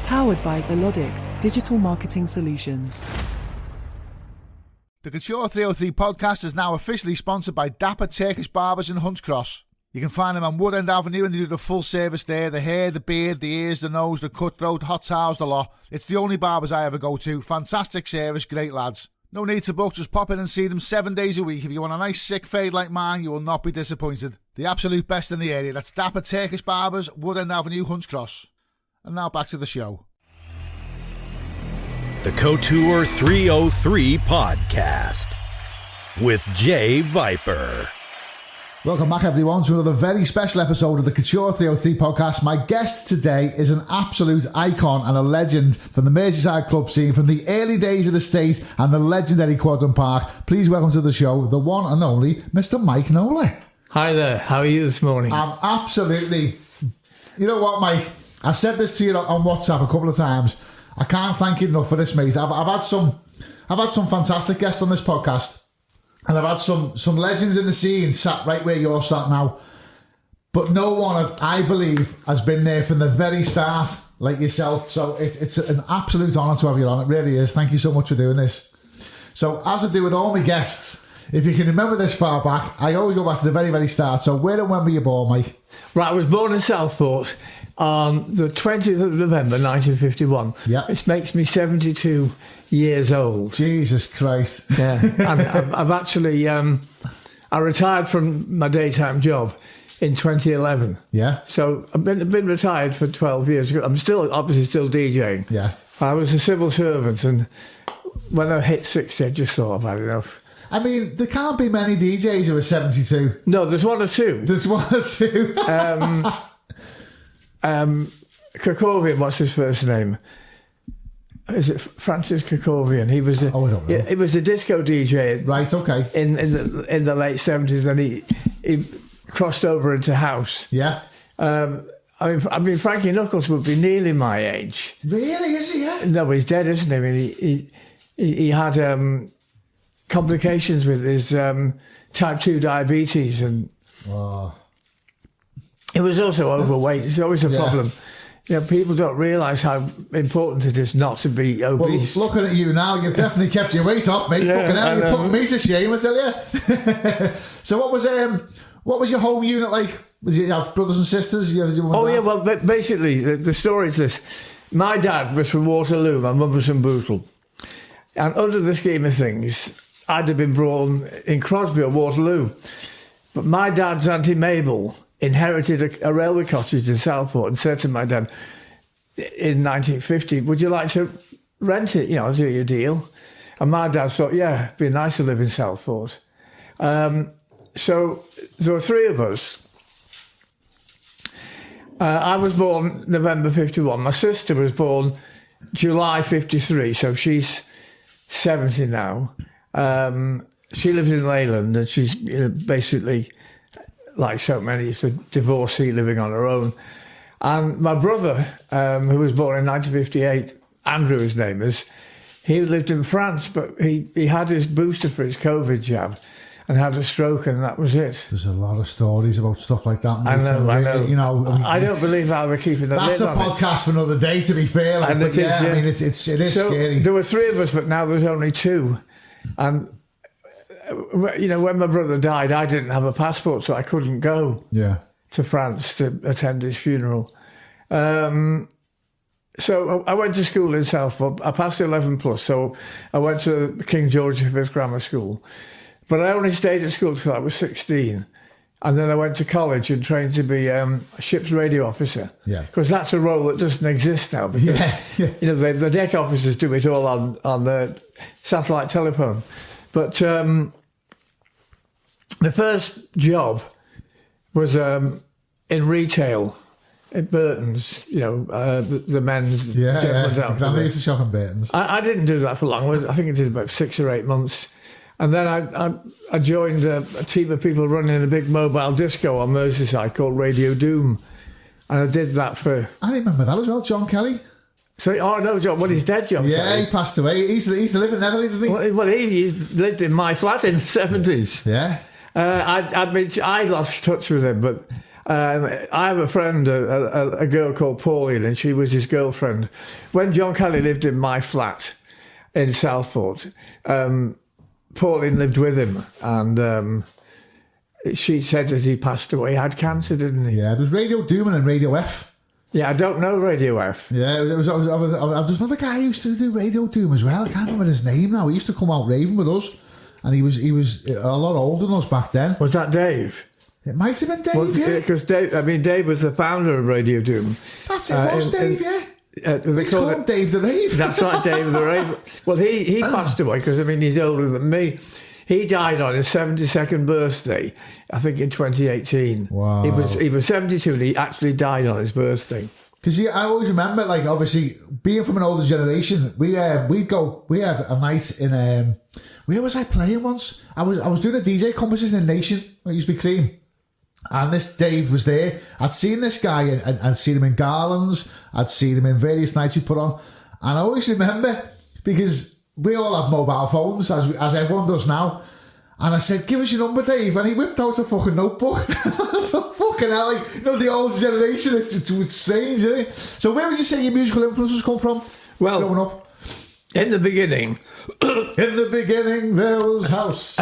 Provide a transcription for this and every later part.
Powered by Melodic Digital Marketing Solutions. The Couture 303 podcast is now officially sponsored by Dapper Turkish Barbers in Hunts Cross. You can find them on Wood End Avenue and they do the full service there. The hair, the beard, the ears, the nose, the cutthroat, hot towels, the lot. It's the only barbers I ever go to. Fantastic service, great lads. No need to book, just pop in and see them 7 days a week. If you want a nice sick fade like mine, you will not be disappointed. The absolute best in the area. That's Dapper Turkish Barbers, Wood End Avenue, Hunts Cross. And now back to the show. The Couture 303 podcast with Jay Viper. Welcome back, everyone, to another very special episode of the Couture 303 podcast. My guest today is an absolute icon and a legend from the Merseyside club scene, from the early days of the State and the legendary Quadrant Park. Please welcome to the show, the one and only Mr. Mike Knowler. Hi there, how are you this morning? I'm absolutely... You know what, Mike? I've said this to you on WhatsApp a couple of times. I can't thank you enough for this, mate. I've had some fantastic guests on this podcast. And I've had some legends in the scene sat right where you're sat now. But no one, I believe, has been there from the very start like yourself. So it's an absolute honour to have you on. It really is. Thank you so much for doing this. So as I do with all my guests, if you can remember this far back, I always go back to the very, very start. So where and when were you born, Mike? Right, I was born in Southport on the 20th of November 1951. Yeah. Which makes me 72 years old. Jesus Christ. Yeah. And I've actually, I retired from my daytime job in 2011. Yeah. So I've been retired for 12 years. I'm obviously still DJing. Yeah. I was a civil servant, and when I hit 60, I just thought I've had enough. I mean, there can't be many DJs who are 72. No, there's one or two. There's one or two. Kerkovian, what's his first name? Is it Francis Kerkovian? He was. I don't know. Yeah, he was a disco DJ. Right. Okay. In the late 70s, and he crossed over into house. Yeah. I mean, Frankie Knuckles would be nearly my age. Really? Is he? Yeah. No, he's dead, isn't he? I mean, he had complications with his type 2 diabetes, and he was also overweight. It's always a problem. You know, people don't realise how important it is not to be obese. Well, looking at you now, you've definitely kept your weight off, mate. Yeah, Fucking hell, you're putting me to shame, I tell you. So what was your home unit like? Did you have brothers and sisters? Well, basically, the story is this. My dad was from Waterloo, my mum was from Bootle. And under the scheme of things, I'd have been born in Crosby or Waterloo. But my dad's Auntie Mabel inherited a railway cottage in Southport and said to my dad in 1950, would you like to rent it, do your deal? And my dad thought, yeah, it'd be nice to live in Southport. So there were three of us. I was born November 51. My sister was born July 53, so she's 70 now. She lives in Leyland, and she's basically, like so many, a divorcee living on her own. And my brother, who was born in 1958, Andrew his name is, he lived in France, but he had his booster for his COVID jab and had a stroke, and that was it. There's a lot of stories about stuff like that. I know. I don't believe how we're keeping the that's lid a on podcast for another day, to be fair. And it is, I mean, it is so scary. There were three of us, but now there's only two. And when my brother died, I didn't have a passport, so I couldn't go to France to attend his funeral. So I went to school in Southport. I passed 11 plus, so I went to King George V Grammar School. But I only stayed at school till I was 16. And then I went to college and trained to be a ship's radio officer. Yeah. Because that's a role that doesn't exist now. Because, the deck officers do it all on the satellite telephone. But the first job was in retail at Burton's, the men's. I used to shop in Burton's. I didn't do that for long. I think I did about 6 or 8 months. And then I joined a team of people running a big mobile disco on Merseyside called Radio Doom. And I did that for... I remember that as well, John Kelly. John, he's dead, John Kelly. He passed away. He used to live in Netherlands, didn't he? Well, he lived in my flat in the 70s. Yeah. I lost touch with him, but I have a friend, a girl called Pauline, and she was his girlfriend. When John Kelly lived in my flat in Southport, Pauline lived with him, and she said that he passed away. He had cancer, didn't he? Yeah, there was Radio Doom and Radio F. Yeah, I don't know Radio F. Yeah, there's another guy who used to do Radio Doom as well. I can't remember his name now. He used to come out raving with us, and he was a lot older than us back then. Was that Dave? It might have been Dave, yeah. Because Dave was the founder of Radio Doom. That's it, was Dave, yeah. They call him Dave the Rave. That's right, Dave the Rave. Well, he passed away because, he's older than me. He died on his 72nd birthday, I think in 2018. Wow. He was 72 and he actually died on his birthday. Because I always remember, like, obviously, being from an older generation, we had a night in, where was I playing once? I was doing a DJ competition in Nation, it used to be Cream. And this Dave was there. I'd seen this guy, and I'd seen him in Garlands, I'd seen him in various nights we put on. And I always remember, because we all have mobile phones, as everyone does now. And I said, give us your number, Dave. And he whipped out a fucking notebook. Fucking hell, like, the old generation, it's strange, isn't it? So where would you say your musical influences come from? Well, growing up? In the beginning. In the beginning, there was house.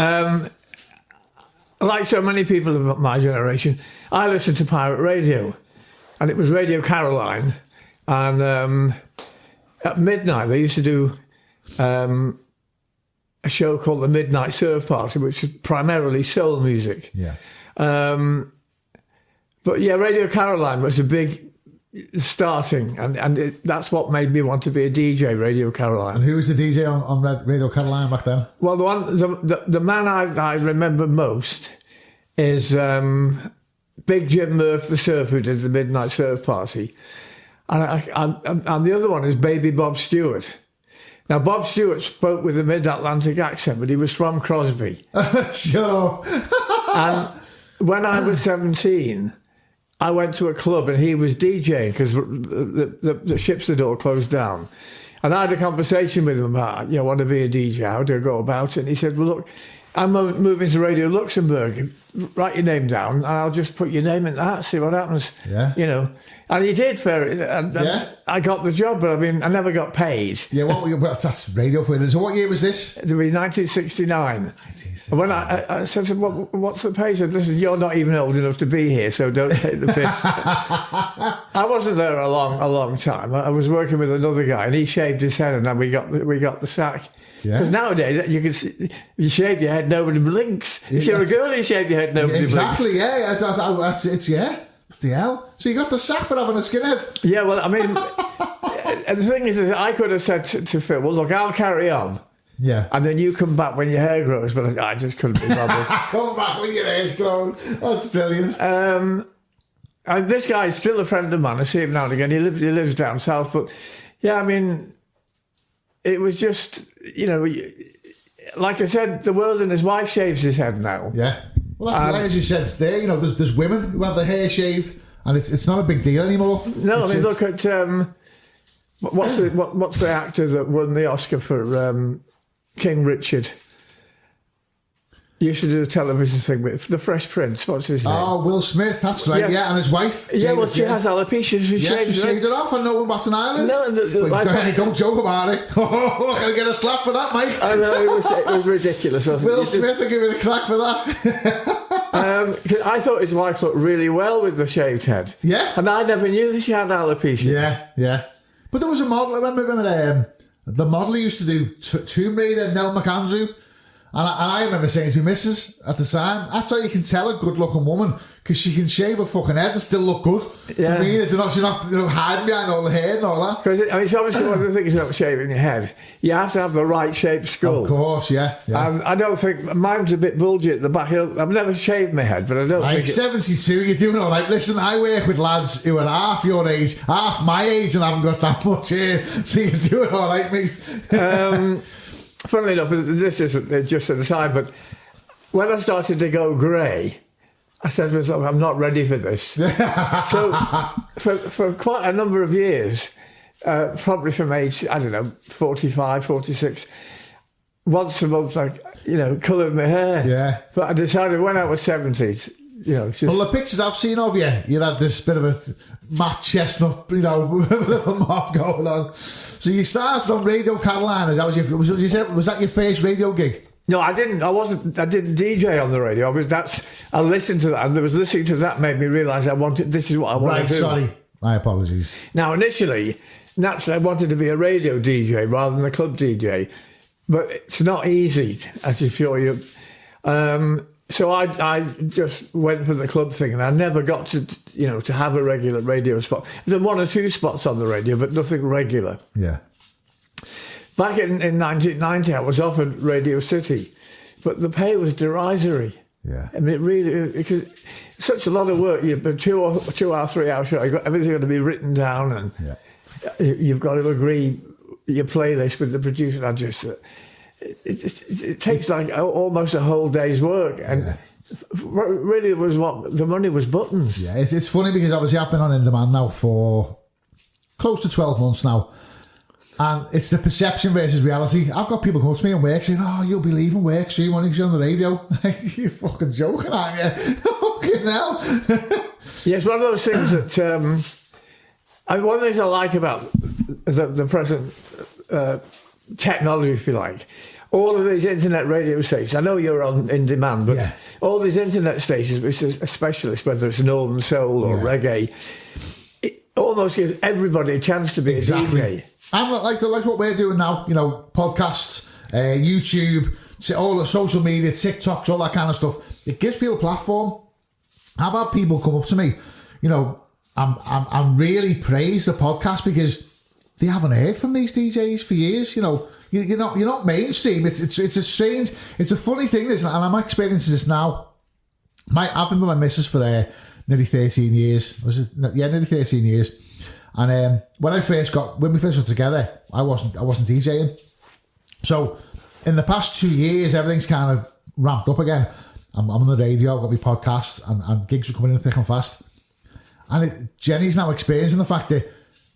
Like so many people of my generation, I listened to pirate radio. And it was Radio Caroline. And at midnight, they used to do a show called The Midnight Surf Party, which was primarily soul music. Yeah. But yeah, Radio Caroline was a big starting, and that's what made me want to be a DJ, Radio Caroline. And who was the DJ on Radio Caroline back then? Well, the man I remember most is Big Jim Murph, the surfer, who did the Midnight Surf Party. And the other one is Baby Bob Stewart. Now, Bob Stewart spoke with a mid-Atlantic accent, but he was from Crosby. Shut up. And when I was 17, I went to a club and he was DJing because the ships had all closed down. And I had a conversation with him about, want to be a DJ, how do I go about it? And he said, well, look, I'm moving to Radio Luxembourg. Write your name down and I'll just put your name in that, see what happens. Yeah. And he did, and I got the job, but I never got paid. Yeah, that's radio for you. So what year was this? It was 1969. And when I said, what's the pay? He said, listen, you're not even old enough to be here, so don't take the piss. I wasn't there a long time. I was working with another guy, and he shaved his head, and then we got the sack. Because nowadays, you can see, you shave your head, nobody blinks. If you're a girl, you shave your head, nobody blinks. Exactly, yeah. It's the hell. So you got the sack for having a skinhead. Yeah, well, the thing is I could have said to Phil, well, look, I'll carry on. Yeah. And then you come back when your hair grows, but I just couldn't be bothered. Come back when your hair's grown. That's brilliant. And this guy's still a friend of mine. I see him now and again. He lives down south, but yeah, it was just, like I said, the world and his wife shaves his head now. Yeah. Well, that's like as you said there. There's women who have their hair shaved, and it's not a big deal anymore. No, look at what's the actor that won the Oscar for King Richard? He used to do a television thing with The Fresh Prince. What's his name? Oh, Will Smith. That's right. Yeah, and his wife. Yeah, well, she has alopecia. She shaved it off on No One Bats an Island. No, don't joke about it. Oh, can I get a slap for that, mate? I know, it was ridiculous. Will Smith will give it a crack for that. I thought his wife looked really well with the shaved head. Yeah. And I never knew that she had alopecia. Yeah. But there was a model, I remember the model who used to do Tomb Raider, Nell McAndrew. And I remember saying to my missus at the time, that's how you can tell a good-looking woman, because she can shave her fucking head and still look good. Yeah. She's not hiding behind all the hair and all that. Because it's obviously one of the things about shaving your head. You have to have the right shaped skull. Of course, yeah. And I don't think, mine's a bit bulgy at the back. I've never shaved my head, but I don't think... 72, you're doing all right. Listen, I work with lads who are half your age, half my age, and haven't got that much hair, so you're doing all right, mate. Funnily enough, this is just an aside, but when I started to go grey, I said to myself, I'm not ready for this. So for quite a number of years, probably from age, 45, 46, once a month, coloured my hair. Yeah. But I decided when I was 70, Just, well, the pictures I've seen of you, you had this bit of a Matt Chestnut, little mob going on. So you started on Radio Carolina. Was that your first radio gig? No, I didn't. I didn't DJ on the radio. I listened to that, and listening to that made me realise this is what I wanted to do. Right, sorry. My apologies. Now, naturally, I wanted to be a radio DJ rather than a club DJ, but it's not easy, as I'm sure you. So I just went for the club thing, and I never got to have a regular radio spot. There's 1 or 2 spots on the radio, but nothing regular. Yeah. Back in 1990, I was offered Radio City, but the pay was derisory. Yeah. I mean, it really, because it's such a lot of work. You've been 2 or 3 hour show. Everything's got to be written down, and you've got to agree your playlist with the producer. It takes like almost a whole day's work, and really it was the money was buttons. Yeah, it's funny because obviously I've been on In Demand now for close to 12 months now. And it's the perception versus reality. I've got people come up to me in work saying, "Oh, you'll be leaving work soon when you're on the radio." You're fucking joking, aren't you? Fucking hell. Yeah, it's one of those things that... one of the things I like about the present technology, if you like, all of these internet radio stations, I know you're on In Demand, but all these internet stations, which is a specialist, whether it's Northern Soul or reggae, it almost gives everybody a chance to be a DJ. I'm like what we're doing now, podcasts, YouTube, all the social media, TikToks, all that kind of stuff. It gives people a platform. I've had people come up to me, I'm really praise the podcast because they haven't heard from these DJs for years. You're not mainstream. It's a strange, it's a funny thing, isn't it? And I'm experiencing this now. I've been with my missus for nearly 13 years. Nearly 13 years. And when we first got together, I wasn't DJing. So in the past 2 years, everything's kind of ramped up again. I'm on the radio, I've got my podcast, and gigs are coming in thick and fast. And Jenny's now experiencing the fact that,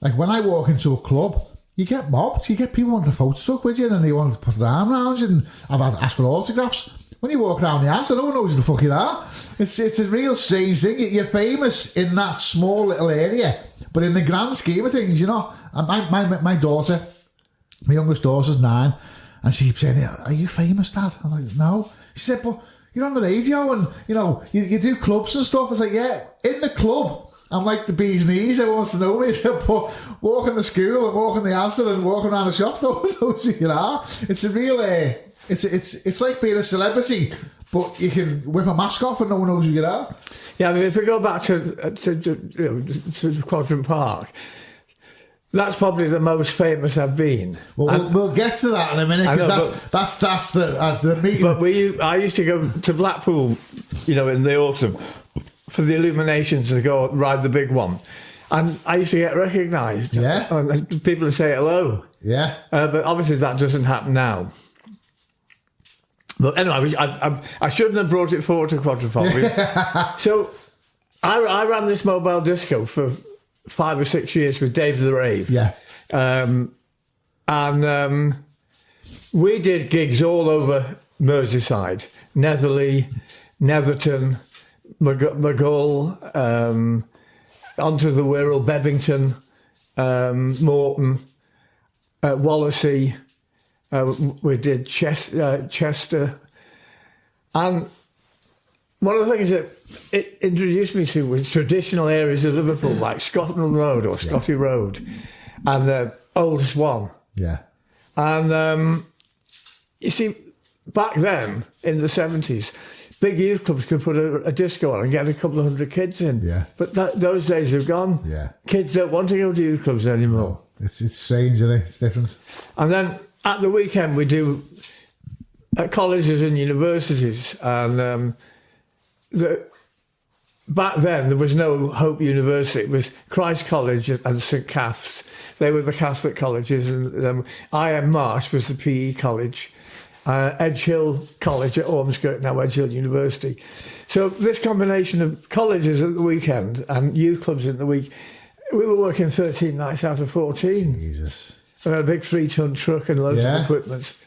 like, when I walk into a club, you get mobbed. You get people wanting to photo stuck with you, and they want to put their arm around you, and I've asked for autographs. When you walk around the house, no one knows who the fuck you are. It's a real strange thing. You're famous in that small little area, but in the grand scheme of things, my daughter, my youngest daughter's 9, and she keeps saying, "Are you famous, Dad?" I'm like, "No." She said, "But you're on the radio, and you do clubs and stuff." I was like, "Yeah, in the club, I'm like the bee's knees. Everyone wants to know me." But walking to school and walking the house and walking around the shop, no one knows who you are. It's a real, it's like being a celebrity, but you can whip a mask off and no one knows who you are. Yeah, I mean, if we go back to Quadrant Park, that's probably the most famous I've been. Well, we'll get to that in a minute, because that's the meeting. But I used to go to Blackpool, in the autumn for the illuminations to go ride the big one, and I used to get recognised. Yeah, and people would say hello. Yeah, but obviously that doesn't happen now. But anyway, I shouldn't have brought it forward to Quadrant Park. So I ran this mobile disco for 5 or 6 years with Dave the Rave. Yeah. And we did gigs all over Merseyside, Netherley, Netherton, Maghull, onto the Wirral, Bebington, Morton, Wallasey. We did Chester. And one of the things that it introduced me to was traditional areas of Liverpool, like Scotland Road or Scotty Road, and the Old Swan. Yeah. And you see, back then, in the 70s, big youth clubs could put a disco on and get a couple of 100 kids in. Yeah. But those days have gone. Yeah. Kids don't want to go to youth clubs anymore. No, it's strange, isn't it? It's different. And then at the weekend, we do at colleges and universities. And back then, there was no Hope University. It was Christ College and St Cath's. They were the Catholic colleges. And I.M. Marsh was the PE college. Edge Hill College at Ormskirk, now Edge Hill University. So this combination of colleges at the weekend and youth clubs in the week, we were working 13 nights out of 14. Jesus. We had a big 3-ton truck and loads of equipment.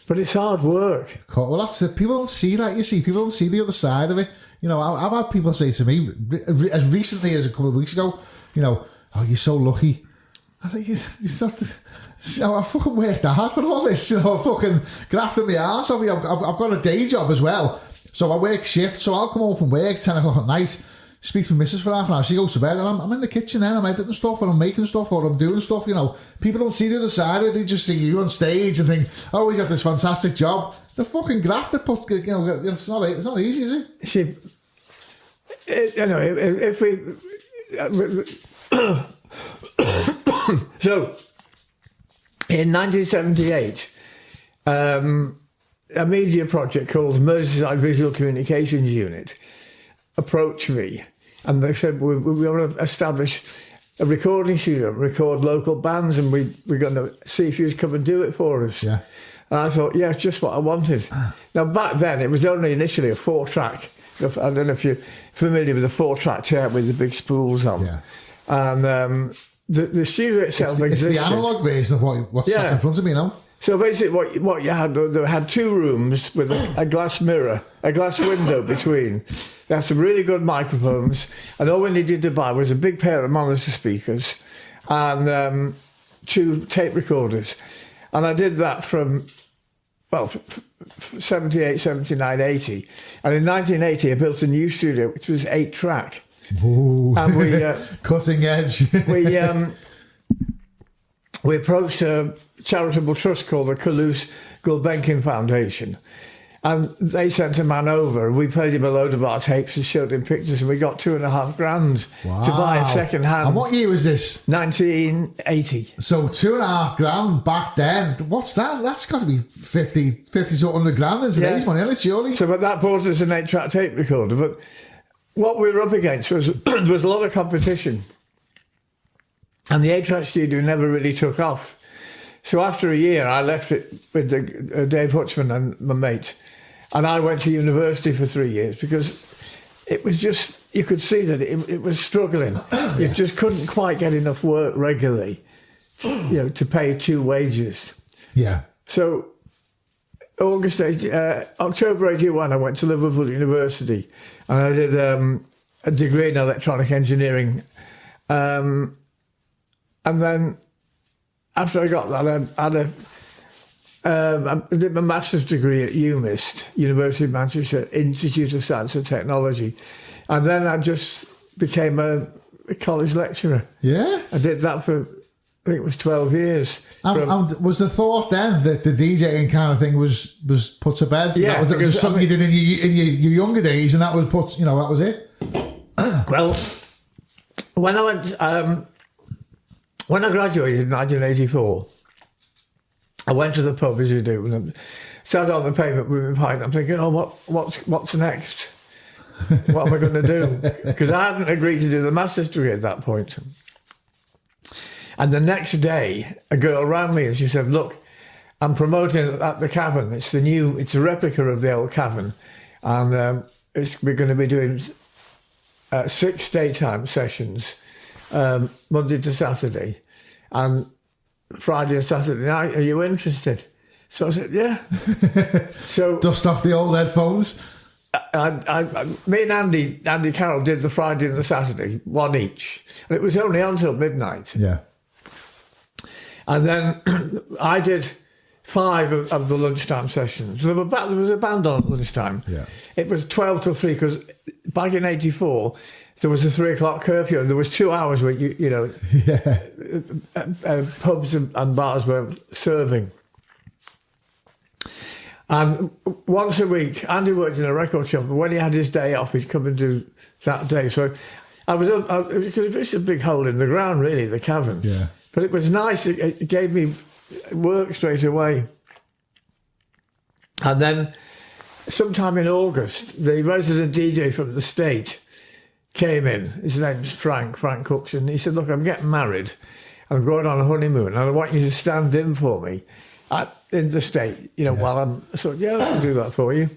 But it's hard work. Well, that's it. People don't see that, you see. People don't see the other side of it. You know, I've had people say to me as recently as a couple of weeks ago, you know, oh, you're so lucky. I think it's not. You know, I fucking worked hard for all this. You know, I fucking grafted my arse off. I've got a day job as well, so I work shift. So I'll come home from work 10 o'clock at night, speak to my missus for half an hour. She goes to bed, and I'm in the kitchen then. I'm editing stuff, or I'm making stuff, or I'm doing stuff. You know, people don't see the other side of it. They just see you on stage and think, oh, he's got this fantastic job. The fucking graft that put, you know, it's not easy, is it? See, you know, if we so in 1978, a media project called Merseyside Visual Communications Unit approached me, and they said we want to establish a recording studio, record local bands, and we're going to see if you'd come and do it for us. Yeah. And I thought, yeah, it's just what I wanted. Now, back then, it was only initially a 4-track. I don't know if you're familiar with the 4-track tape with the big spools on. Yeah. And the studio itself existed. It's the analogue version of what's sat in front of me now. So basically what you had, they had 2 rooms with a glass mirror, a glass window between. They had some really good microphones, and all we needed to buy was a big pair of monitor speakers and 2 tape recorders. And I did that from, 78, 79, 80. And in 1980, I built a new studio, which was 8-track. Ooh. And we... cutting edge. we approached a charitable trust called the Toulouse Gulbenkian Foundation. And they sent a man over, and we played him a load of our tapes and showed him pictures, and we got $2,500 to buy a second hand. And what year was this? 1980. So $2,500 back then. What's that? That's got to be 50 to 100 grand in today's money, isn't it, surely? So but that bought us an 8-track tape recorder. But what we were up against was there was a lot of competition. And the 8-track studio never really took off. So after a year, I left it with Dave Hutchman and my mate. And I went to university for 3 years because it was just, you could see that it was struggling. You just couldn't quite get enough work regularly, you know, to pay 2 wages. Yeah. So October 81, I went to Liverpool University and I did a degree in electronic engineering. And then after I got that, I did my master's degree at UMIST, University of Manchester Institute of Science and Technology. And then I just became a college lecturer. Yeah? I did that for, I think it was 12 years. And was the thought then that the DJing kind of thing was put to bed? Yeah. That was just something you did in your younger days, and that was put, you know, that was it? Well, when I went... when I graduated in 1984, I went to the pub, as you do, and sat on the pavement with my pint. I'm thinking, oh, what's next? What am I going to do? Because I hadn't agreed to do the master's degree at that point. And the next day, a girl rang me and she said, look, I'm promoting at the Cavern. It's a replica of the old Cavern. And we're going to be doing 6 daytime sessions, Monday to Saturday, and Friday and Saturday night. Are you interested? So I said, yeah. So dust off the old headphones. Me and Andy Carroll did the Friday and the Saturday, 1 each, and it was only until midnight. Yeah. And then I did 5 of the lunchtime sessions. There was a band on at lunchtime. Yeah. It was 12 till 3 because back in '84 there was a 3 o'clock curfew, and there was 2 hours where you know, pubs and bars were serving. And once a week, Andy worked in a record shop, but when he had his day off, he'd come and do that day. So it was just a big hole in the ground, really, the Cavern. Yeah. But it was nice. It gave me work straight away. And then sometime in August, the resident DJ from the State came in. His name's Frank Cooks, and he said, look, I'm getting married. I'm going on a honeymoon, and I want you to stand in for me in the State, you know, while I'm... So, yeah, I can do that for you.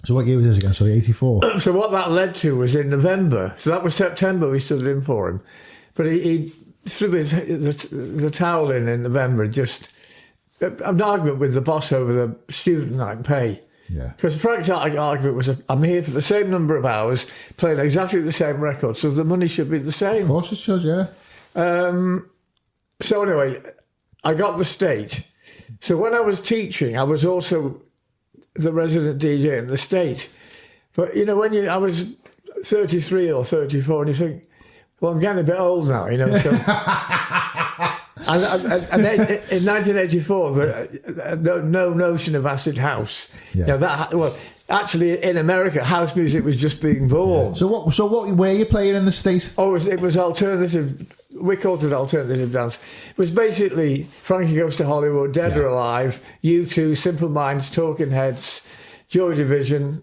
So what year was this again? Sorry, 84? So what that led to was in November. So that was September we stood in for him. But he threw the towel in November, just... an argument with the boss over the student night pay. Yeah. Because the pragmatic argument was, I'm here for the same number of hours, playing exactly the same record, so the money should be the same. Of course it should, yeah. So anyway, I got the State. So when I was teaching, I was also the resident DJ in the State. But, you know, I was 33 or 34, and you think, well, I'm getting a bit old now, you know. So, and in 1984, no notion of acid house. Yeah. You know, actually, in America, house music was just being born. Yeah. So what were you playing in the State? Oh, it was alternative. We called it alternative dance. It was basically Frankie Goes to Hollywood, Dead or Alive, U2, Simple Minds, Talking Heads, Joy Division.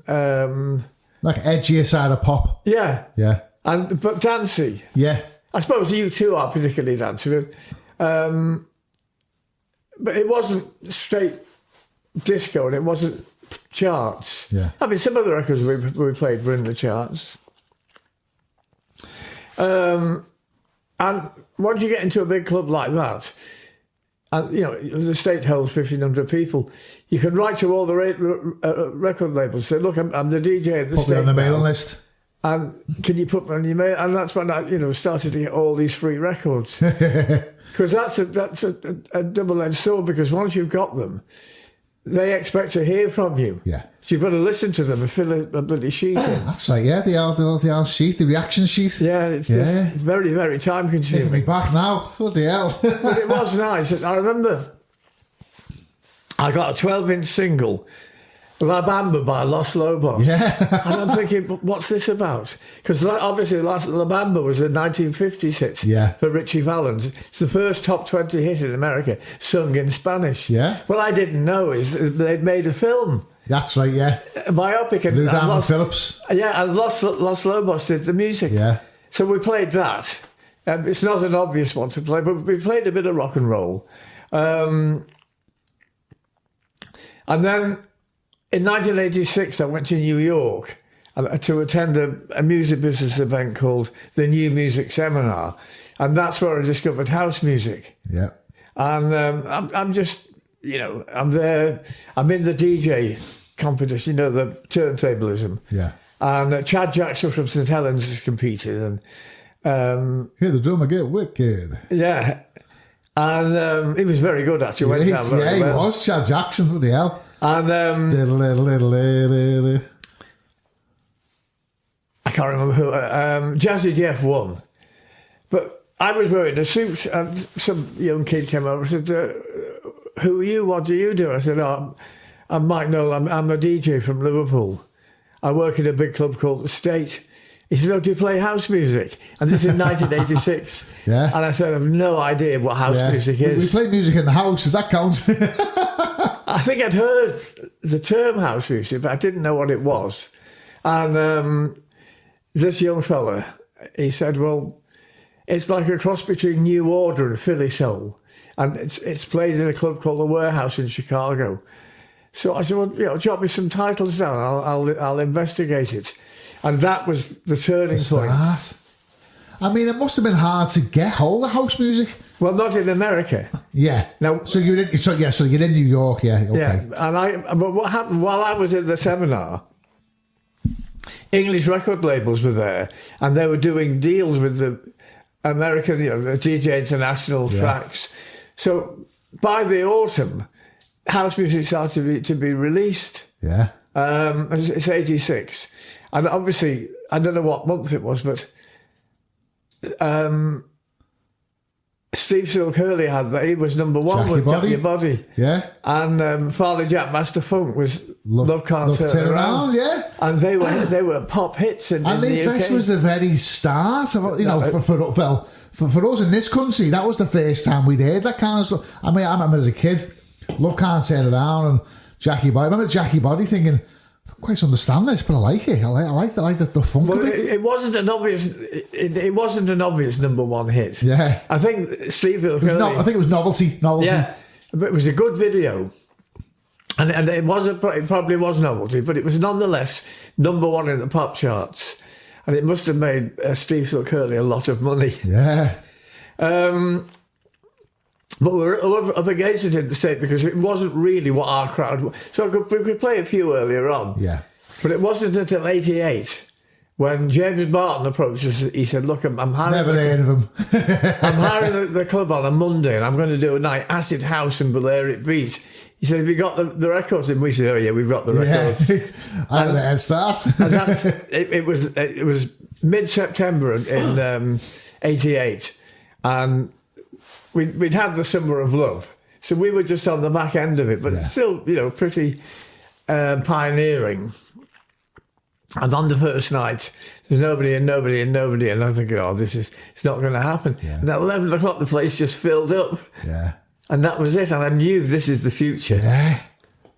Like edgier side of pop. Yeah. Yeah. But dancey. Yeah. I suppose U2 are particularly dancey. But it wasn't straight disco, and it wasn't charts. Yeah. I mean, some of the records we played were in the charts. And once you get into a big club like that, and you know the State holds 1,500 people, you can write to all the record labels, say, "Look, I'm the DJ at the State." Put me on the mailing list. And can you put me on your mail? And that's when I, started to get all these free records. Because that's a double-edged sword. Because once you've got them, they expect to hear from you. Yeah. So you've got to listen to them and fill a bloody sheet in. That's right, yeah, the old sheet, the reaction sheet. Yeah, it's just very, very time-consuming. Taking me back now, what the hell. But it was nice. I remember I got a 12-inch single, La Bamba by Los Lobos. Yeah. And I'm thinking, what's this about? Because obviously La Bamba was a 1950s hit for Richie Valens. It's the first top 20 hit in America, sung in Spanish. Yeah. What I didn't know is they'd made a film. That's right, yeah. A biopic. Lou Diamond Phillips. Yeah, and Los Lobos did the music. Yeah. So we played that. It's not an obvious one to play, but we played a bit of rock and roll. And then in 1986, I went to New York to attend a music business event called the New Music Seminar. And that's where I discovered house music. Yeah. And I'm just, I'm there. I'm in the DJ competition, the turntablism. Yeah. And Chad Jackson from St Helens has competed. And hear the drummer get wicked. Yeah. And he was very good, actually. He was. Chad Jackson, what the hell. And I can't remember who. Jazzy Jeff won. But I was wearing a suit, and some young kid came over and said, who are you? What do you do? I said, I'm Mike Knowler. I'm a DJ from Liverpool. I work in a big club called The State. He said, do you play house music? And this is 1986. Yeah. And I said, I have no idea what house music is. We play music in the house, does that count? I think I'd heard the term house music, but I didn't know what it was. And this young fella, he said, well, it's like a cross between New Order and Philly Soul. And it's played in a club called The Warehouse in Chicago. So I said, well, jot me some titles down. I'll investigate it. And that was the turning point. I mean, it must have been hard to get hold of house music. Well, not in America. Yeah. Now, so you're in New York, yeah. Okay. Yeah, but what happened while I was in the seminar? English record labels were there, and they were doing deals with the American, the DJ International tracks. So by the autumn, house music started to be released. Yeah. It's 86. And obviously, I don't know what month it was, but Steve Silk Hurley had that. He was number one with Jack Your Body. Yeah. And Farley Jack Master Funk was Love Can't Turn Around. Yeah. And they were pop hits in the UK. This was the very start of, for us in this country, that was the first time we'd heard that kind of stuff. I mean, I remember as a kid, Love Can't Turn Around and Jackie Body. I remember Jackie Body thinking, I don't quite understand this, but I like it. I like the funk of it. It wasn't an obvious. It wasn't an obvious number one hit. Yeah, I think Steve Hurley. I think it was novelty. Yeah, but it was a good video, and it probably was novelty, but it was nonetheless number one in the pop charts, and it must have made Steve Silk Hurley a lot of money. Yeah. But we were up against it in the State because it wasn't really what our crowd was. So we could play a few earlier on. Yeah. But it wasn't until 88 when James Martin approached us. He said, look, I'm hiring... Never heard of him. I'm hiring the club on a Monday and I'm going to do a night acid house and Balearic beats. He said, have you got the records? And we said, oh yeah, we've got the records. Yeah. I had a head start. And it was mid-September in 88. And we'd had the Summer of Love. So we were just on the back end of it, but still, pretty pioneering. And on the first night, there's nobody. And I'm thinking, it's not going to happen. Yeah. And at 11 o'clock, the place just filled up. Yeah. And that was it. And I knew this is the future. Yeah.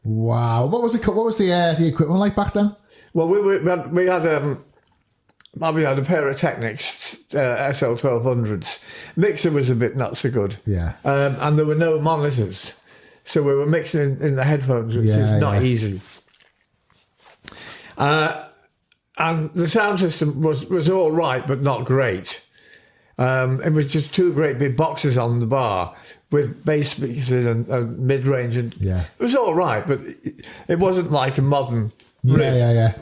Wow. What was the equipment like back then? Well, we had a pair of Technics SL1200s. Mixer was a bit not so good. Yeah. And there were no monitors. So we were mixing in the headphones, which is not easy. And the sound system was all right, but not great. It was just two great big boxes on the bar with bass speakers and mid-range. And it was all right, but it wasn't like a modern rig. Yeah.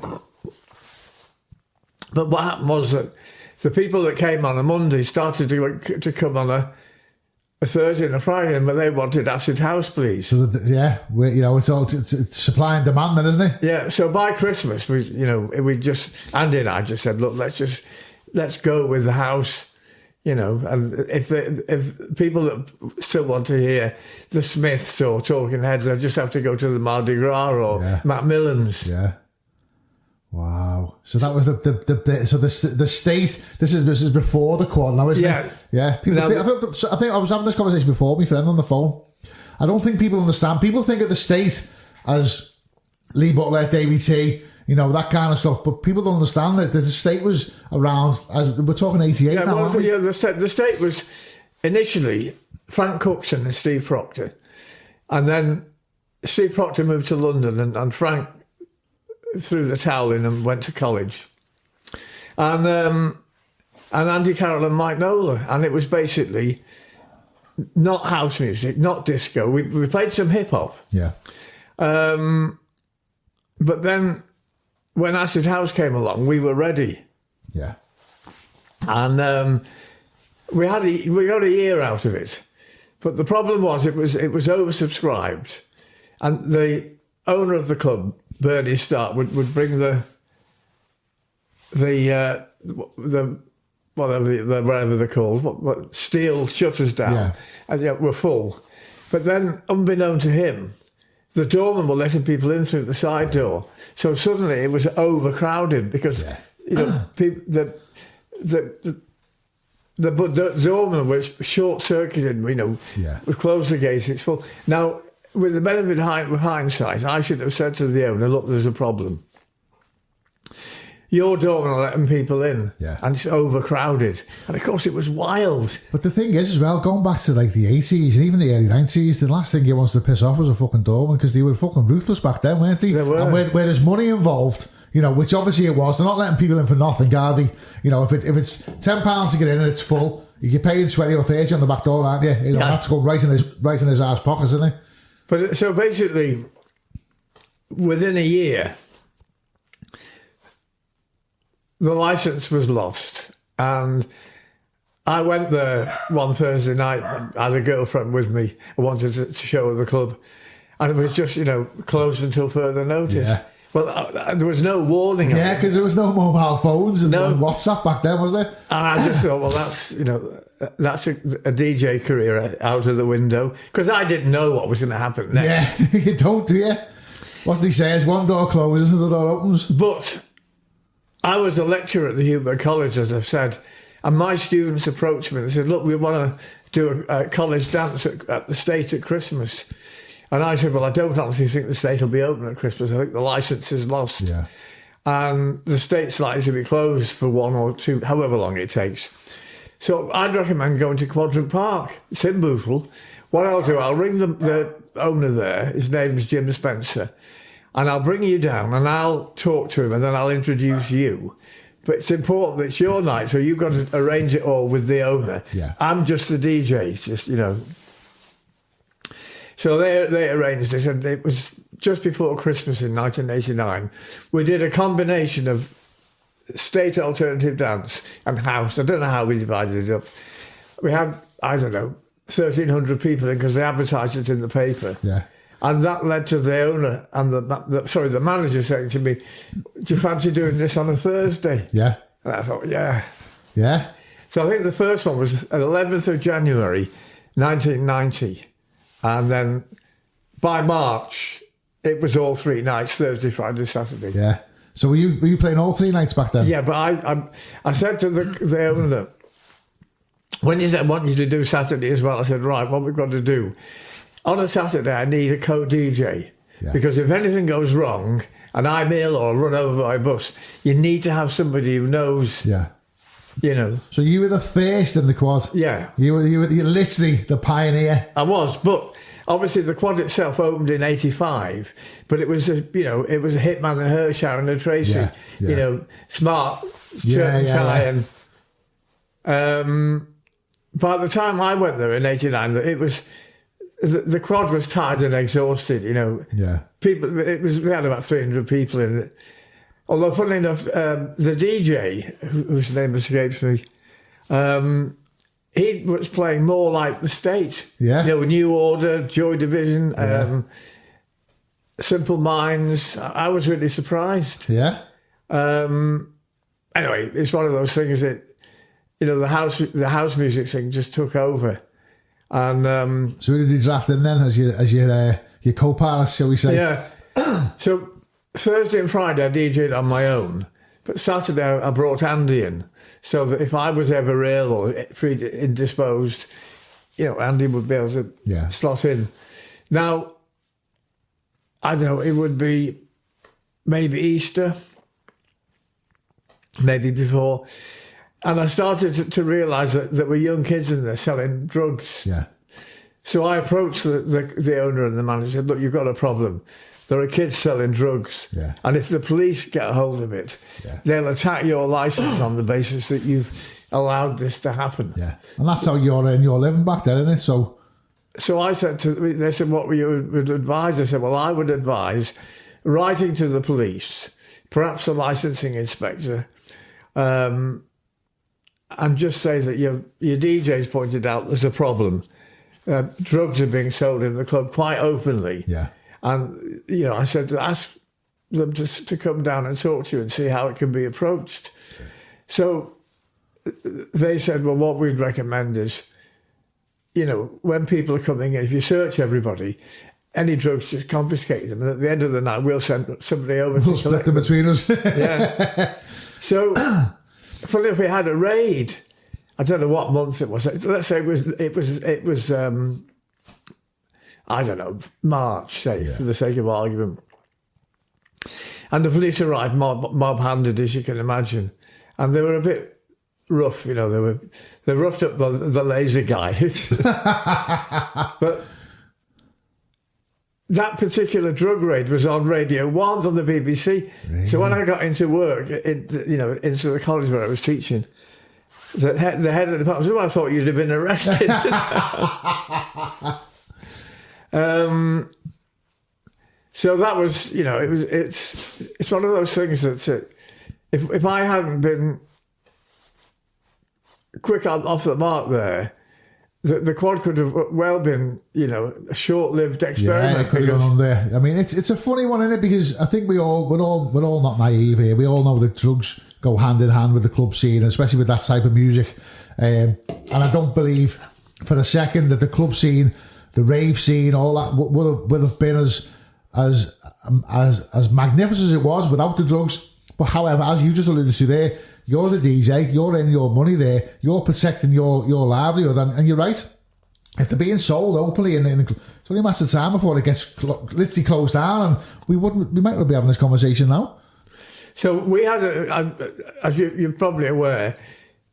But what happened was that the people that came on a Monday started to come on a Thursday and a Friday, but they wanted acid house, please. So it's all it's supply and demand, then, isn't it? Yeah. So by Christmas, Andy and I just said, look, let's go with the house. And if people that still want to hear the Smiths or Talking Heads, I just have to go to the Mardi Gras or Macmillan's. Yeah. Wow. So that was the State. This is before the quad now, isn't it? Yeah. I think I was having this conversation before with my friend on the phone. I don't think people understand. People think of the State as Lee Butler, Davey T, that kind of stuff. But people don't understand that the State was around. We're talking 88 now, aren't we? Yeah, the State was initially Frank Cookson and Steve Proctor. And then Steve Proctor moved to London and Frank threw the towel in and went to college. And Andy Carroll and Mike Knowler. And it was basically not house music, not disco. We played some hip-hop. Yeah. But then when Acid House came along, we were ready. Yeah. And we got a year out of it. But the problem was it was oversubscribed. And the owner of the club, Bernie Stark, would bring the whatever they're called, what steel shutters down, and we're full. But then, unbeknown to him, the doorman were letting people in through the side door. So suddenly it was overcrowded because the doorman was short-circuited. We closed the gates. It's full now. With the benefit of hindsight, I should have said to the owner, look, there's a problem. Your doorman are letting people in, and it's overcrowded. And of course, it was wild. But the thing is, as well, going back to like the 80s and even the early 90s, the last thing you wanted to piss off was a fucking doorman because they were fucking ruthless back then, weren't they? They were. And where there's money involved, which obviously it was, they're not letting people in for nothing, are they? If it's £10 to get in and it's full, you're paying 20 or 30 on the back door, aren't you? That's going right in his ass pockets, isn't it? But so basically, within a year, the license was lost. And I went there one Thursday night, I had a girlfriend with me. I wanted to show her the club. And it was just, closed until further notice. Yeah. Well, there was no warning. Yeah, because there was no mobile phones and WhatsApp back then, was there? And I just thought, well, that's a DJ career out of the window. Because I didn't know what was going to happen next. Yeah, you don't, do you? What they say is one door closes and the door opens. But I was a lecturer at the Huber College, as I've said, and my students approached me and said, look, we want to do a college dance at the State at Christmas. And I said, well, I don't honestly think the State will be open at Christmas. I think the licence is lost. Yeah. And the State's likely to be closed for 1 or 2, however long it takes. So I'd recommend going to Quadrant Park. It's in Bootle. What I'll do, I'll ring the owner there. His name's Jim Spencer. And I'll bring you down and I'll talk to him and then I'll introduce you. But it's important that it's your night, so you've got to arrange it all with the owner. Yeah. I'm just the DJ, just. So they arranged it, and it was just before Christmas in 1989. We did a combination of state alternative dance and house. I don't know how we divided it up. We had, I don't know, 1,300 people in because they advertised it in the paper. Yeah. And that led to the owner and the manager saying to me, "Do you fancy doing this on a Thursday?" Yeah. And I thought, yeah. Yeah. So I think the first one was 11th of January, 1990. And then by March, it was all 3 nights, Thursday, Friday, Saturday. Yeah. So were you playing all 3 nights back then? Yeah, but I said to the owner, when he said, "I want you to do Saturday as well," I said, "Right, what we've got to do, on a Saturday, I need a co-DJ. Yeah. Because if anything goes wrong and I'm ill or run over by a bus, you need to have somebody who knows." Yeah. You know. So you were the first in the quad. Yeah. You were literally the pioneer. I was, but obviously the quad itself opened in '85, but it was a Hitman and Hershow and a Tracy, yeah. you know, smart shirt and tie, and by the time I went there in '89, it was. The quad was tired and exhausted, you know. Yeah. We had about 300 people in it. Although, funnily enough, the DJ, whose name escapes me, he was playing more like the State. Yeah. You know, New Order, Joy Division, Simple Minds. I was really surprised. Yeah. Anyway, it's one of those things that, you know, the house music thing just took over. And so who did you draft in then as your co-pilot, shall we say? Yeah. So Thursday and Friday I DJ'd on my own, but Saturday I brought Andy in, so that if I was ever ill or indisposed, you know, Andy would be able to slot in. Now, I don't know, it would be maybe Easter, maybe before. And I started to realise that there were young kids in there selling drugs. Yeah. So I approached the owner and the manager and said, "Look, you've got a problem. There are kids selling drugs. Yeah. And if the police get a hold of it, they'll attack your licence on the basis that you've allowed this to happen." Yeah. And that's how you're living back there, isn't it? So I said they said, "What you would advise?" I said, "Well, I would advise writing to the police, perhaps a licensing inspector, and just say that your DJ's pointed out there's a problem. Drugs are being sold in the club quite openly." Yeah. And, you know, I said, ask them to come down and talk to you and see how it can be approached. So they said, well, what we'd recommend is, you know, when people are coming in, if you search everybody, any drugs, just confiscate them. And at the end of the night, we'll send somebody over we'll split them between us. Yeah. So, funny if we had a raid, I don't know what month it was. Let's say it was I don't know, March, say, for the sake of argument. And the police arrived mob-handed, as you can imagine. And they were a bit rough, you know, they roughed up the laser guy. But that particular drug raid was on Radio 1 on the BBC. Really? So when I got into work, into the college where I was teaching, the head of the department said, "Well, I thought you'd have been arrested." So that was, you know, it's one of those things that if I hadn't been quick off the mark there, the quad could have well been, you know, a short-lived experiment. Yeah, it could have gone on there. I mean, it's a funny one, isn't it? Because I think we're all not naive here. We all know that drugs go hand in hand with the club scene, especially with that type of music. And I don't believe for a second that the club scene, the rave scene, all that would have been as magnificent as it was without the drugs. But however, as you just alluded to there, you're the DJ, you're in your money there, you're protecting your livelihood, and you're right. If they're being sold openly, it's only a matter of time before it gets literally closed down, and we might not be having this conversation now. So we had, as you're probably aware,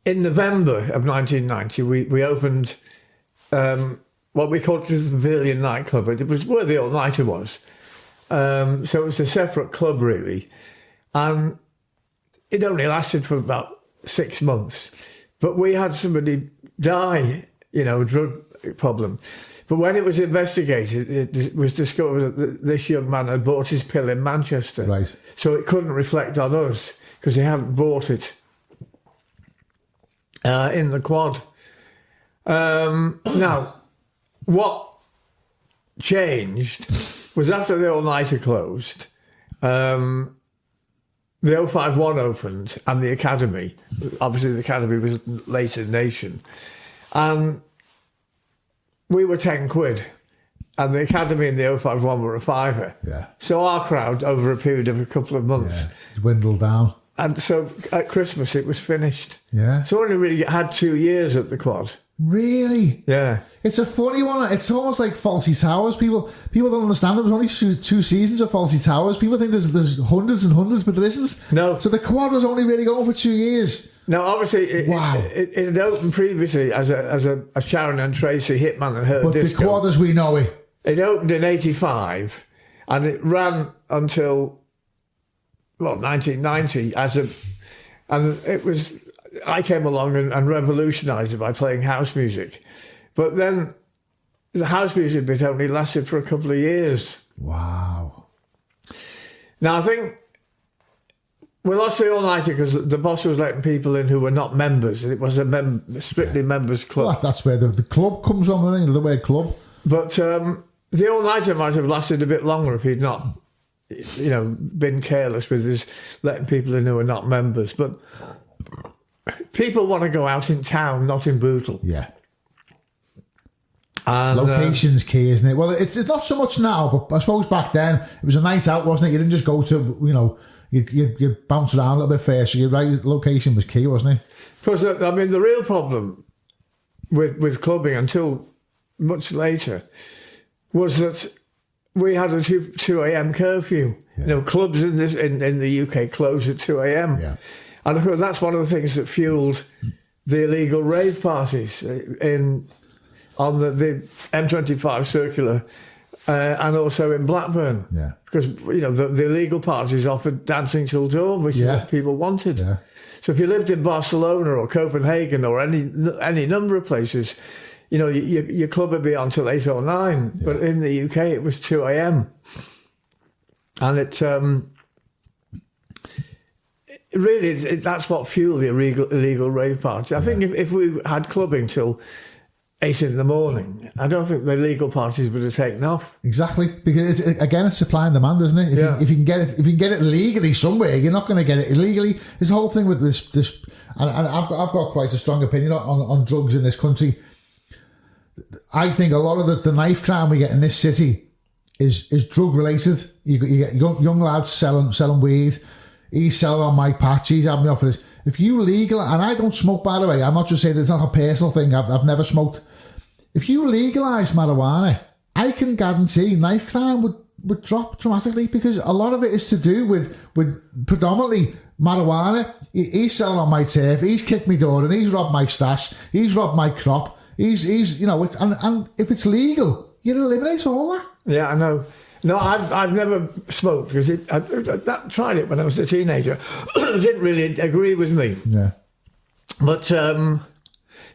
in November of 1990, we opened what we called the Pavilion nightclub. It was where the all-nighter was. So it was a separate club, really. And it only lasted for about 6 months. But we had somebody die, you know, drug problem. But when it was investigated, it was discovered that this young man had bought his pill in Manchester. Right. So it couldn't reflect on us because he hadn't bought it in the quad. Now, what changed was after the all-nighter closed, the 051 opened and the Academy. Obviously, the Academy was later Nation. And we were 10 quid. And the Academy and the 051 were a fiver. Yeah. So our crowd, over a period of a couple of months... Yeah, dwindled down. And so at Christmas, it was finished. Yeah. So I only really had 2 years at the quad. Really? Yeah. It's a funny one. It's almost like Fawlty Towers. People don't understand there was only two seasons of Fawlty Towers. People think there's hundreds and hundreds, but there isn't. No. So the quad was only really going for 2 years. No, obviously, it had opened previously as a Sharon and Tracy Hitman and her but disco. The quad as we know it. It opened in 85 and it ran until, 1990 and it was... I came along and revolutionised it by playing house music. But then the house music bit only lasted for a couple of years. Wow. Now, I think we lost the all-nighter because the boss was letting people in who were not members. It was a strictly members club. Well, that's where the club comes from, I think, the word club. But the all-nighter might have lasted a bit longer if he'd not, been careless with his letting people in who were not members. But... people want to go out in town, not in Bootle. Yeah. And, location's key, isn't it? Well, it's not so much now, but I suppose back then it was a night out, wasn't it? You didn't just go to, you bounce around a little bit first. So your location was key, wasn't it? Because, the real problem with clubbing until much later was that we had a 2 a.m. curfew. Yeah. Clubs in the UK close at 2 a.m. Yeah. And of course, that's one of the things that fueled the illegal rave parties on the M25 circular and also in Blackburn. Yeah. Because, the illegal parties offered dancing till dawn, which is what people wanted. Yeah. So if you lived in Barcelona or Copenhagen or any number of places, your club would be on till 8 or 9. Yeah. But in the UK, it was 2 a.m. And it... really, that's what fueled the illegal rave parties. I think if we had clubbing till 8 in the morning, I don't think the illegal parties would have taken off. Exactly, because it's supply and demand, isn't it? If you can get it legally somewhere, you're not going to get it illegally. There's the whole thing with this, and I've got quite a strong opinion on drugs in this country. I think a lot of the knife crime we get in this city is drug related. You get young lads selling weed. He's selling on my patch, he's having me off for this. If you legal, and I don't smoke, by the way, I'm not just saying it's not a personal thing, I've never smoked. If you legalise marijuana, I can guarantee knife crime would drop dramatically, because a lot of it is to do with predominantly marijuana. He's selling on my turf, he's kicked me door and he's robbed my stash, he's robbed my crop, he's and if it's legal, you eliminate all that. Yeah, I know. No, I've never smoked because I tried it when I was a teenager. It didn't really agree with me. Yeah. But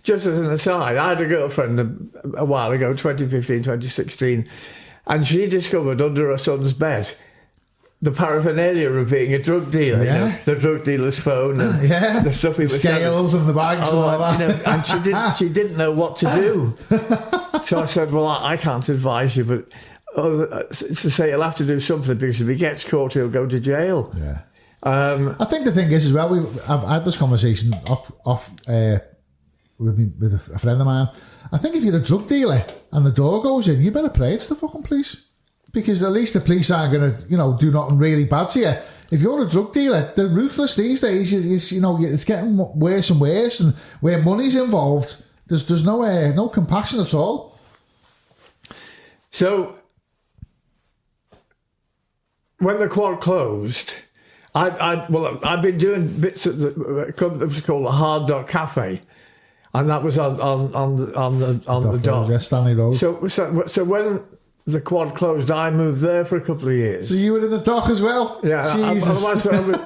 just as an aside, I had a girlfriend a while ago, 2015, 2016, and she discovered under her son's bed the paraphernalia of being a drug dealer. Yeah. The drug dealer's phone and the stuff he was scales selling. and the bags and all that. And she didn't know what to do. So I said, well, I can't advise you, but... to say he'll have to do something because if he gets caught, he'll go to jail. Yeah. I think the thing is as well, I've had this conversation off with a friend of mine. I think if you're a drug dealer and the door goes in, you better pray it's the fucking police, because at least the police aren't going to do nothing really bad to you. If you're a drug dealer, they're ruthless these days. It's getting worse and worse, and where money's involved, there's no compassion at all. So. When the quad closed, I've been doing bits at the club that was called the Hard Dock Cafe, and that was on the dock. Yeah, Stanley Road. So when the quad closed, I moved there for a couple of years. So you were in the dock as well? Yeah,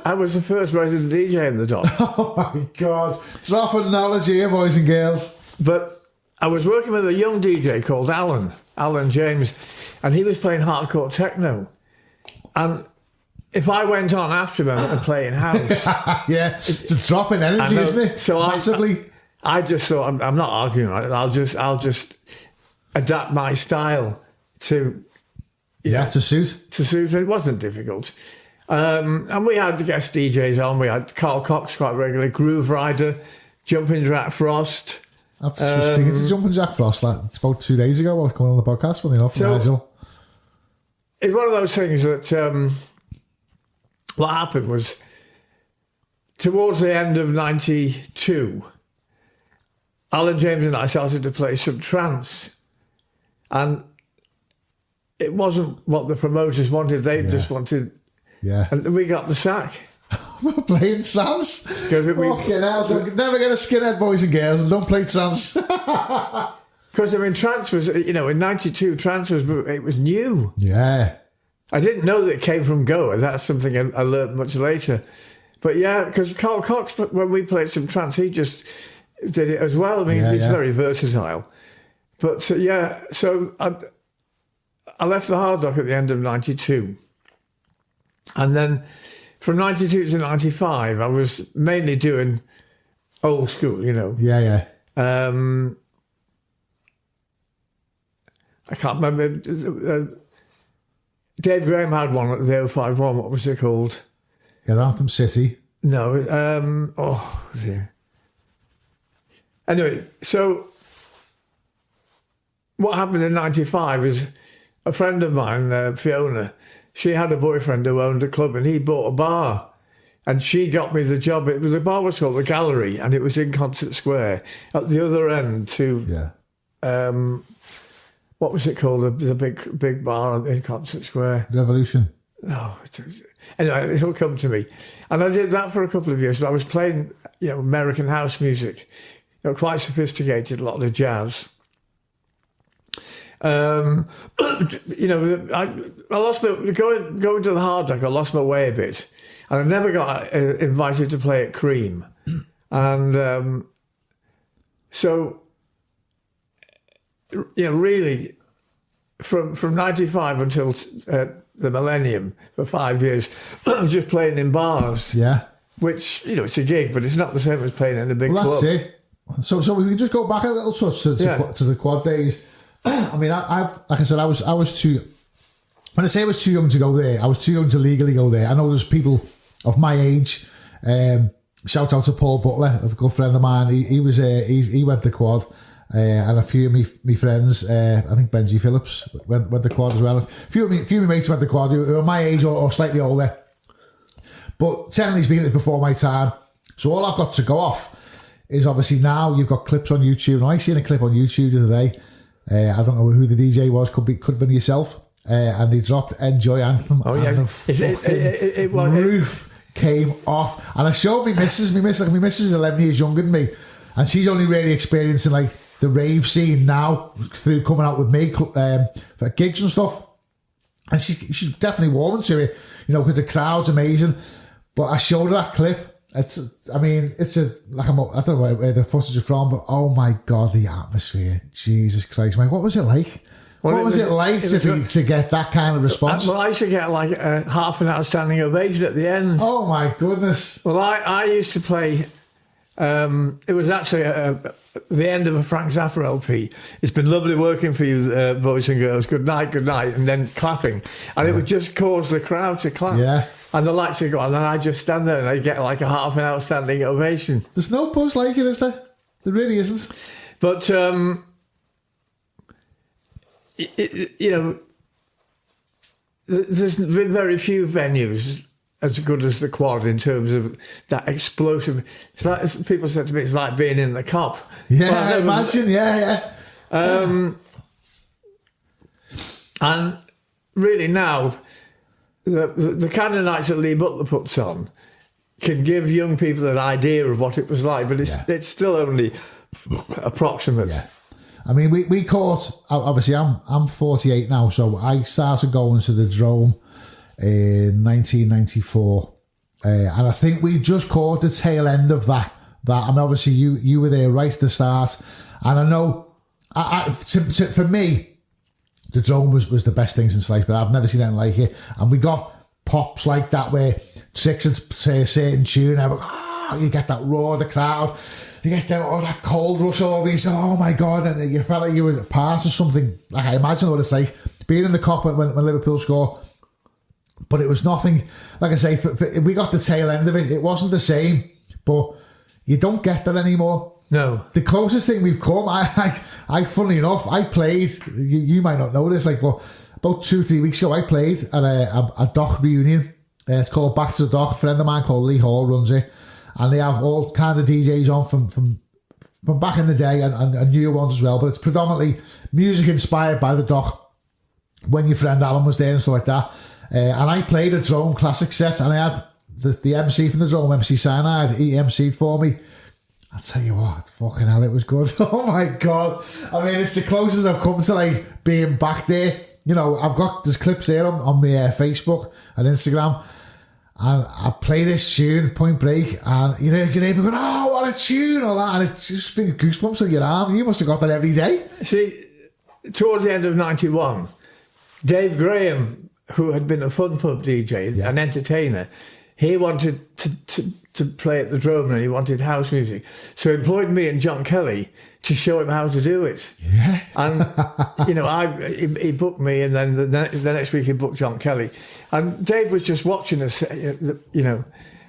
I was the first resident DJ in the dock. Oh my God! Dropping knowledge here, boys and girls. But I was working with a young DJ called Alan James, and he was playing hardcore techno. And if I went on after him and playing house... yeah, it's a drop in energy, isn't it? So massively. I just thought, I'm not arguing, right? I'll just adapt my style to... to suit. To suit. It wasn't difficult. And we had guest DJs on. We had Carl Cox quite regularly, Groove Rider, Jumping Jack Frost... I've just was speaking to Jumping Jack Frost it's about 2 days ago. I was coming on the podcast, funny enough, from Nigel. It's one of those things that what happened was towards the end of 92, Alan James and I started to play some trance, and it wasn't what the promoters wanted. They just wanted, and we got the sack. We're playing trance. Fucking hell, so never get a skinhead, boys and girls, and don't play trance. Because trance was, in 92, trance was new. Yeah. I didn't know that it came from Goa. That's something I learned much later. But yeah, because Carl Cox, when we played some trance, he just did it as well. I mean, he's very versatile. But so I left the Hard Rock at the end of 92. And then from 92 to 95, I was mainly doing old school, Yeah. I can't remember. Dave Graham had one at the 051. What was it called? Yeah, Anthem City. No. Anyway, so what happened in 95 is a friend of mine, Fiona, she had a boyfriend who owned a club, and he bought a bar. And she got me the job. The bar was called The Gallery, and it was in Concert Square. At the other end to... what was it called? The big bar in Concert Square? Revolution. Oh, anyway, it'll come to me. And I did that for a couple of years. I was playing, American house music, quite sophisticated, a lot of jazz. I lost my going to the Hard Rock. I lost my way a bit, and I never got invited to play at Cream, and so really from 95 until the millennium, for 5 years, I was just playing in bars. Yeah, which it's a gig, but it's not the same as playing in a big club. That's it. So if we can just go back a little touch to the quad days. I mean, like I said, I was too. When I say I was too young to go there, I was too young to legally go there. I know there's people of my age. Shout out to Paul Butler, a good friend of mine. He went to quad, and a few of me friends. I think Benji Phillips went to quad as well. A few of my mates went to quad who are my age or slightly older. But certainly it's been before my time. So all I've got to go off is obviously now you've got clips on YouTube. And I seen a clip on YouTube the other day. I don't know who the DJ was. Could have been yourself. And they dropped Enjoy Anthem. Oh yeah, the roof came off. And I showed my missus. My missus is 11 years younger than me, and she's only really experiencing like the rave scene now through coming out with me for gigs and stuff. And she's definitely warm to it, because the crowd's amazing. But I showed her that clip. I don't know where the footage is from, but oh my God, the atmosphere. Jesus Christ, mate, what was it like? What was it like to get that kind of response? Well, I used to get like a half an hour standing ovation at the end. Oh my goodness. Well, I used to play, it was actually the end of a Frank Zappa LP. It's been lovely working for you, boys and girls. Good night, and then clapping. And it would just cause the crowd to clap. Yeah. And the lights would go on, and then I just stand there and I get like a half an hour standing ovation. There's no buzz like it, is there? There really isn't. But, there's been very few venues as good as the Quad in terms of that explosive. It's like, people said to me, it's like being in the Cop. Yeah, well, I imagine, yeah. And really now, the kind of nights that Lee Butler puts on can give young people an idea of what it was like, but it's still only approximate. Yeah. I mean, we caught, obviously I'm 48 now, so I started going to the Drome in 1994, and I think we just caught the tail end of that. And obviously you were there right at the start, and I know For me, the drone was the best thing since sliced bread. I've never seen anything like it. And we got pops like that where six would say a certain tune, and you get that roar of the crowd, you get that cold rush over you, oh my God, and you felt like you were part of something. Like, I imagine what it's like being in the Kop when Liverpool score. But it was nothing, like I say, we got the tail end of it. It wasn't the same, but you don't get that anymore. No. The closest thing we've come, I funnily enough, I played, you might not know this, like, but about 2-3 weeks ago, I played at a dock reunion. It's called Back to the Dock. A friend of mine called Lee Hall runs it. And they have all kind of DJs on from back in the day and newer ones as well. But it's predominantly music inspired by the dock when your friend Alan was there and stuff like that. And I played a drone classic set, and I had the MC from the drone, MC Cyanide, he MC'd for me. I'll tell you what, fucking hell, it was good. Oh my God. I mean, it's the closest I've come to like being back there. You know, there's clips there on my Facebook and Instagram, and I play this tune, Point Break, and you know, you're able to go, oh, what a tune, all that, and it's just been goosebumps on your arm. You must have got that every day. See, towards the end of 91, Dave Graham, who had been a fun pub DJ, an entertainer, he wanted to play at the Drone, and he wanted house music. So he employed me and John Kelly to show him how to do it. Yeah. And, you know, he booked me, and then the next week he booked John Kelly. And Dave was just watching us, you know.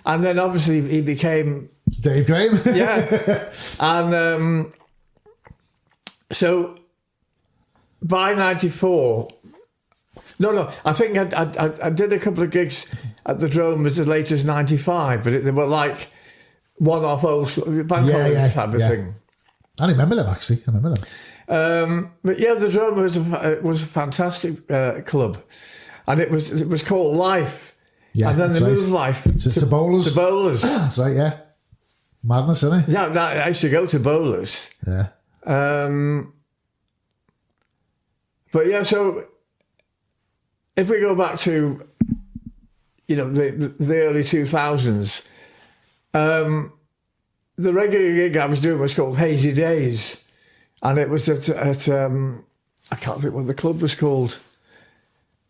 And then obviously he became... Dave Graham? Yeah. And so by 94... No, I think I did a couple of gigs at the Drome as late as 95, but they were like one-off old bank holiday type of thing. I remember them, actually. I remember them. But yeah, the Drome was a fantastic club, and it was called Life. Yeah, and then they moved Life to Bowlers. To Bowlers. That's right, yeah. Madness, isn't it? Yeah, I used to go to Bowlers. Yeah. But yeah, so if we go back to, you know, the early 2000s, the regular gig I was doing was called Hazy Days, and it was at I can't think what the club was called.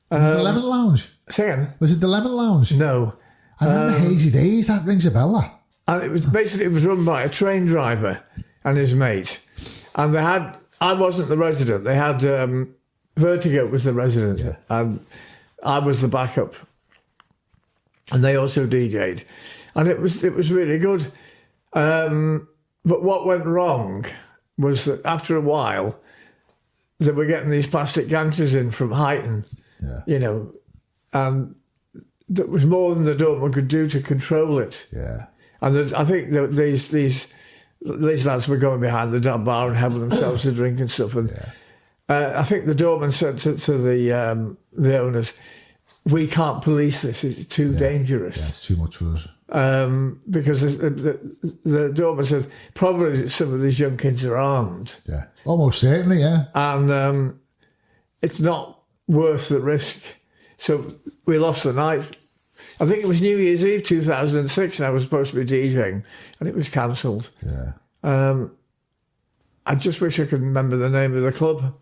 Was it the Lemon Lounge? Say again? Was it the Lemon Lounge? No. I remember Hazy Days. That rings a bell. That. And it was basically run by a train driver and his mate, and they had. I wasn't the resident. They had Vertigo was the resident, and I was the backup. And they also DJ'd, and it was really good. But what went wrong was that after a while, they were getting these plastic gangsters in from Huyton, you know, and that was more than the Dortmund could do to control it. Yeah, and I think that these lads were going behind the bar and having themselves a drink and stuff. And I think the Dortmund said to the owners, "We can't police this; it's too dangerous. Yeah, it's too much for us." Because the Dortmund said probably some of these young kids are armed. Yeah, almost certainly. Yeah, and it's not worth the risk. So we lost the night. I think it was New Year's Eve 2006, and I was supposed to be DJing, and it was cancelled. Yeah. I just wish I could remember the name of the club.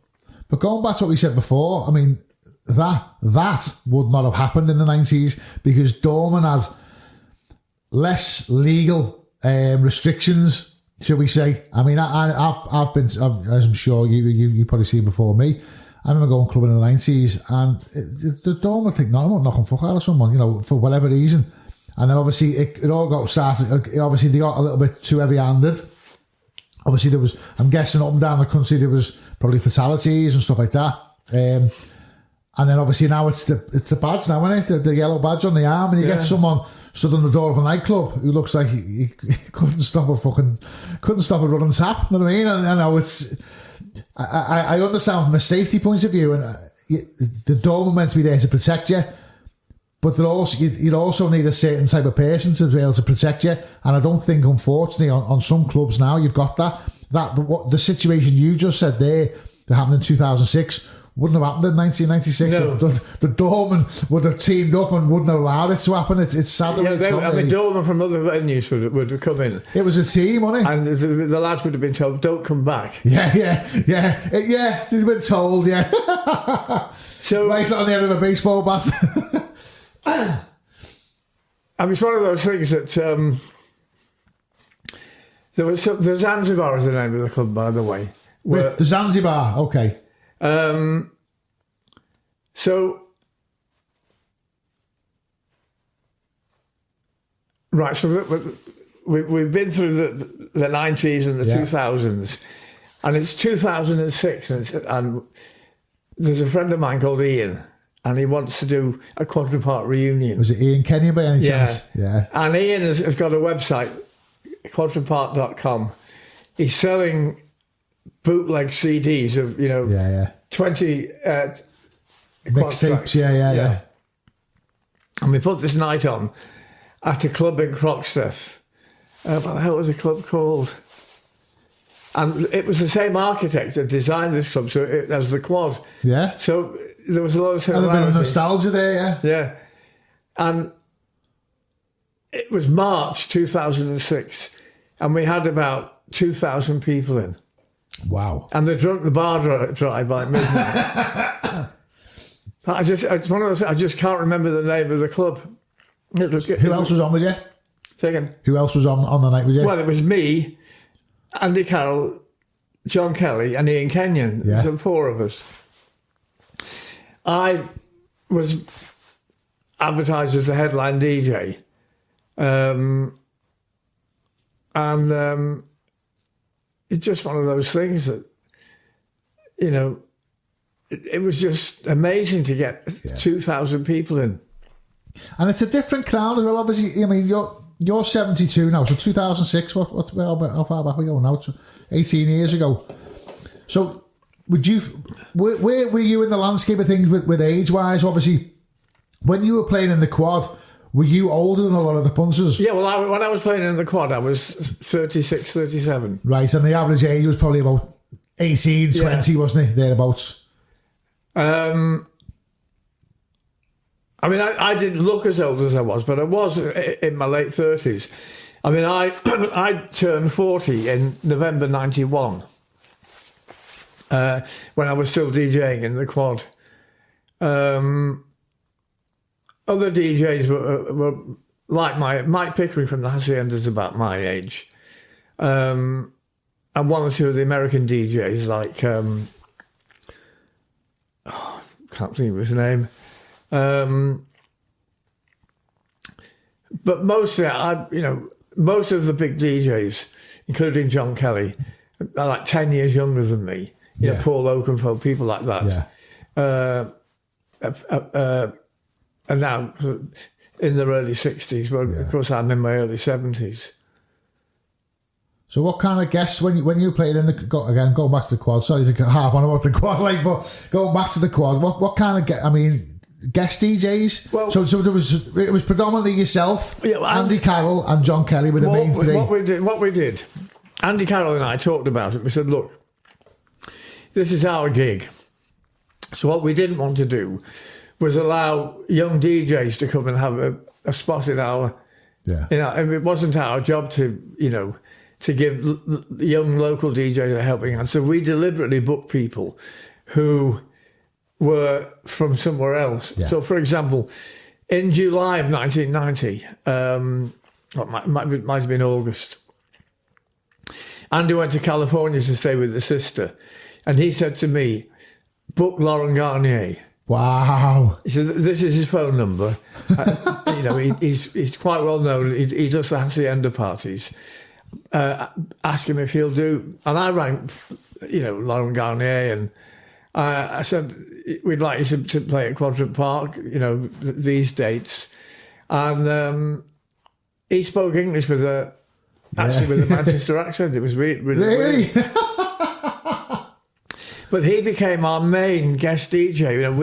But going back to what we said before, I mean, that would not have happened in the 90s because Dortmund had less legal restrictions, shall we say. I mean, I've been, as I'm sure you probably seen before me, I remember going clubbing in the 90s, and the Dorm would think, no, I'm not knocking fuck out of someone, you know, for whatever reason. And then obviously it all got started. Obviously they got a little bit too heavy-handed. Obviously there was, I'm guessing up and down the country, there was probably fatalities and stuff like that. And then obviously now it's the badge now, isn't it? The yellow badge on the arm, and you get someone stood on the door of a nightclub who looks like he couldn't stop a running tap. You know what I mean? And I know it's. I understand from a safety point of view, and the door meant to be there to protect you, but you'd also need a certain type of person to be able to protect you. And I don't think, unfortunately, on some clubs now you've got that the situation you just said there that happened in 2006 wouldn't have happened in 1996. No. The doorman would have teamed up and wouldn't have allowed it to happen. It's sad that it's gone, really. Doormen from other venues would have come in. It was a team, wasn't it? And the lads would have been told, don't come back. Yeah. They'd been told, yeah. So raised it on the end of a baseball bat. I mean, it's one of those things that the Zanzibar is the name of the club, by the way. The Zanzibar, okay. So we've been through the 90s and the 2000s, and it's 2006, and there's a friend of mine called Ian, and he wants to do a Quadrant Park reunion. Was it Ian Kenyon by any chance? Yeah. And Ian has got a website, quadrantpark.com. He's selling bootleg CDs of 20 mixtapes. Yeah. And we put this night on at a club in Croxteth. What the hell was the club called? And it was the same architect that designed this club, so it was the Quad. Yeah. So there was a lot of similarity. A bit of nostalgia there, yeah. Yeah. And it was March 2006, and we had about 2,000 people in. Wow. And they drunk the bar dry by midnight. It's one of those, I just can't remember the name of the club. Who else was on with you? Say again? Who else was on the night with you? Well, it was me, Andy Carroll, John Kelly and Ian Kenyon. Yeah. The four of us. I was advertised as the headline DJ. It's just one of those things that, it was just amazing to get 2,000 people in. And it's a different crowd as well, obviously. I mean, you're 72 now, so 2006, how far back we go now? 18 years ago. So where were you in the landscape of things with age-wise? Obviously, when you were playing in the Quad, were you older than a lot of the punters? Yeah, well, when I was playing in the Quad, I was 36, 37. Right, and the average age was probably about 18, 20, wasn't it? Thereabouts. I mean, I didn't look as old as I was, but I was in my late 30s. I mean, I turned 40 in November 91 when I was still DJing in the Quad. Other DJs were like Mike Pickering from the Hacienda's about my age. And one or two of the American DJs, like, can't think of his name. But mostly, most of the big DJs, including John Kelly, are like 10 years younger than me. You know, Paul Oakenfold, people like that. Yeah. And now in their early 60s. Well, of course, I'm in my early 70s. So what kind of guests, when you played in again, going back to the Quad, sorry to harp on about the Quad, but going back to the Quad, what kind of guest DJs? Well, so it was predominantly yourself, Andy Carroll and John Kelly were the main three. What we did, Andy Carroll and I talked about it. We said, look, this is our gig. So what we didn't want to do was allow young DJs to come and have a spot in our... Yeah. It wasn't our job to give young local DJs a helping hand. So we deliberately booked people who were from somewhere else. Yeah. So, for example, in July of 1990, might have been August, Andy went to California to stay with his sister, and he said to me, book Laurent Garnier. Wow. He said, this is his phone number. He's quite well known. He does the Hacienda parties. Ask him if he'll do... And I rang, Laurent Garnier, and I said, we'd like you to play at Quadrant Park, these dates. And he spoke English with a Manchester accent. It was really weird. But he became our main guest DJ.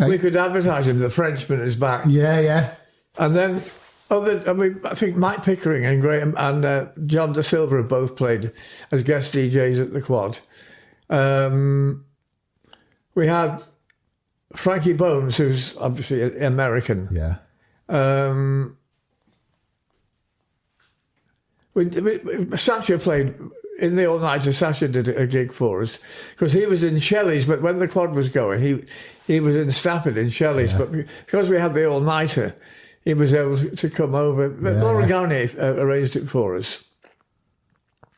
We could advertise him. The Frenchman is back. Yeah. And then I think Mike Pickering and Graham and John Da Silva have both played as guest DJs at the Quad. we had Frankie Bones, who's obviously American. Yeah. Sasha played in the all-nighter. Sasha did a gig for us because he was in Shelley's, but when the quad was going, he was in Stafford in Shelley's. Yeah. But because we had the all-nighter, he was able to come over. Yeah. Lauren Garnier arranged it for us.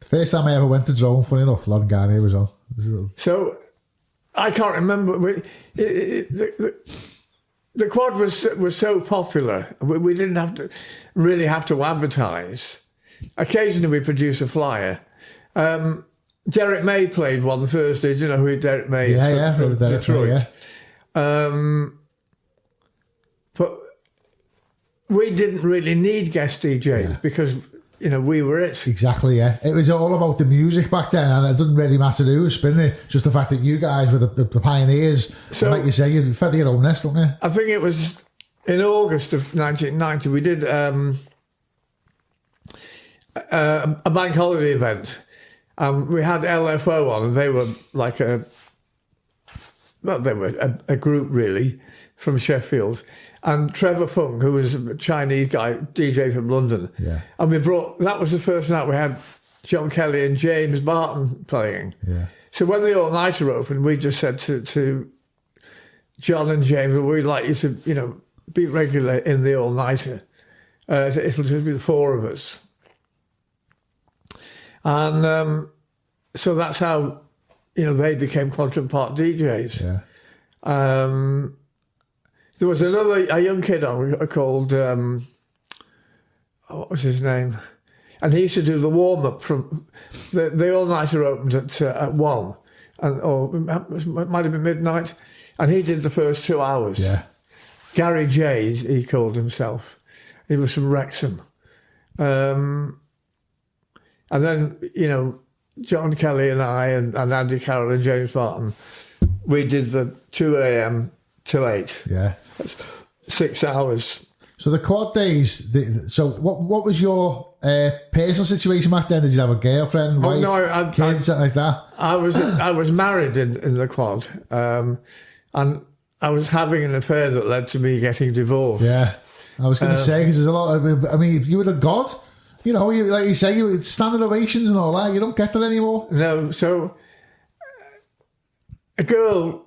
The first time I ever went to Drone, funny enough, Lauren Garnier was on. So I can't remember. The quad was so popular, we didn't really have to advertise. Occasionally we produced a flyer. Derek May played one Thursday. Do you know who Derek May is? Yeah, from Detroit. May, yeah. But we didn't really need guest DJs because, we were it. Exactly, yeah. It was all about the music back then, and it doesn't really matter who was spinning it. Just the fact that you guys were the pioneers. So, and like you say, you feather your own nest, don't you? I think it was in August of 1990, we did a bank holiday event. We had LFO on, and they were like a group really from Sheffield, and Trevor Funk, who was a Chinese guy, DJ from London. Yeah. And that was the first night we had John Kelly and James Barton playing. Yeah. So when the all-nighter opened, we just said to John and James, well, we'd like you to, be regular in the all-nighter. It'll just be the four of us. And so that's how, they became Quadrant Park DJs. Yeah. There was a young kid on called, what was his name? And he used to do the warm-up from, the all-nighter opened at 1, or it might have been midnight, and he did the first 2 hours. Yeah. Gary J, he called himself. He was from Wrexham. And then, John Kelly and I and Andy Carroll and James Barton, we did the 2 a.m. till 8. Yeah. That's 6 hours. So the quad days, so what was your personal situation back then? Did you have a girlfriend, wife, kids, something like that? I was married in the quad, and I was having an affair that led to me getting divorced. Yeah. I was going to say, because there's a lot of, you were a god. Like you say, you standing ovations and all that. You don't get that anymore. No, so a girl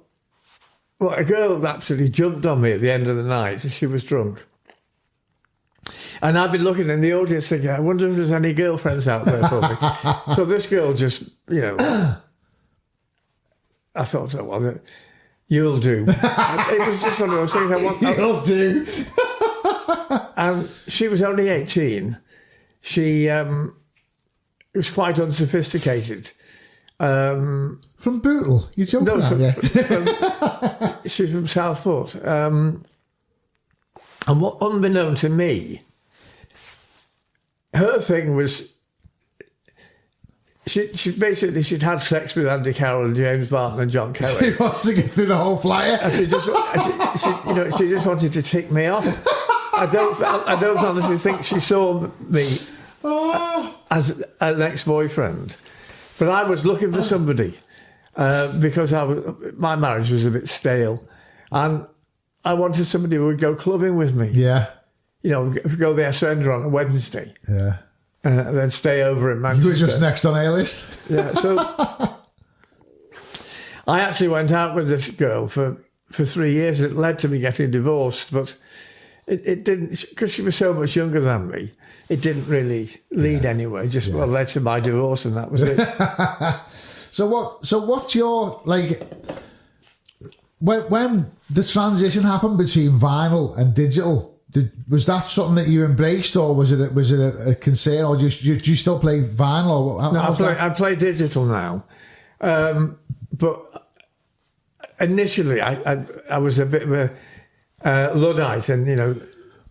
absolutely jumped on me at the end of the night. She was drunk. And I've been looking in the audience thinking, I wonder if there's any girlfriends out there for me. So this girl just, I thought, well, you'll do. It was just one of those things you'll do. And she was only 18. She was quite unsophisticated. From Bootle? You're joking? No, she's from Southport. And unbeknown to me, her thing was she'd had sex with Andy Carroll and James Barton and John Kelly. She wants to get through the whole flyer. And she just wanted to tick me off. I don't honestly think she saw me as an ex-boyfriend, but I was looking for somebody because my marriage was a bit stale, and I wanted somebody who would go clubbing with me. Yeah, go the Ascender on a Wednesday. Yeah, and then stay over in Manchester. You were just next on A-list. Yeah, so I actually went out with this girl for 3 years. It led to me getting divorced, but it didn't, because she was so much younger than me. It didn't really lead anywhere. Just led to my divorce, and that was it. So what's your, like, when the transition happened between vinyl and digital, was that something that you embraced, or was it a concern, or do you still play vinyl? Or I play digital now, but initially I was a bit of a Luddite, and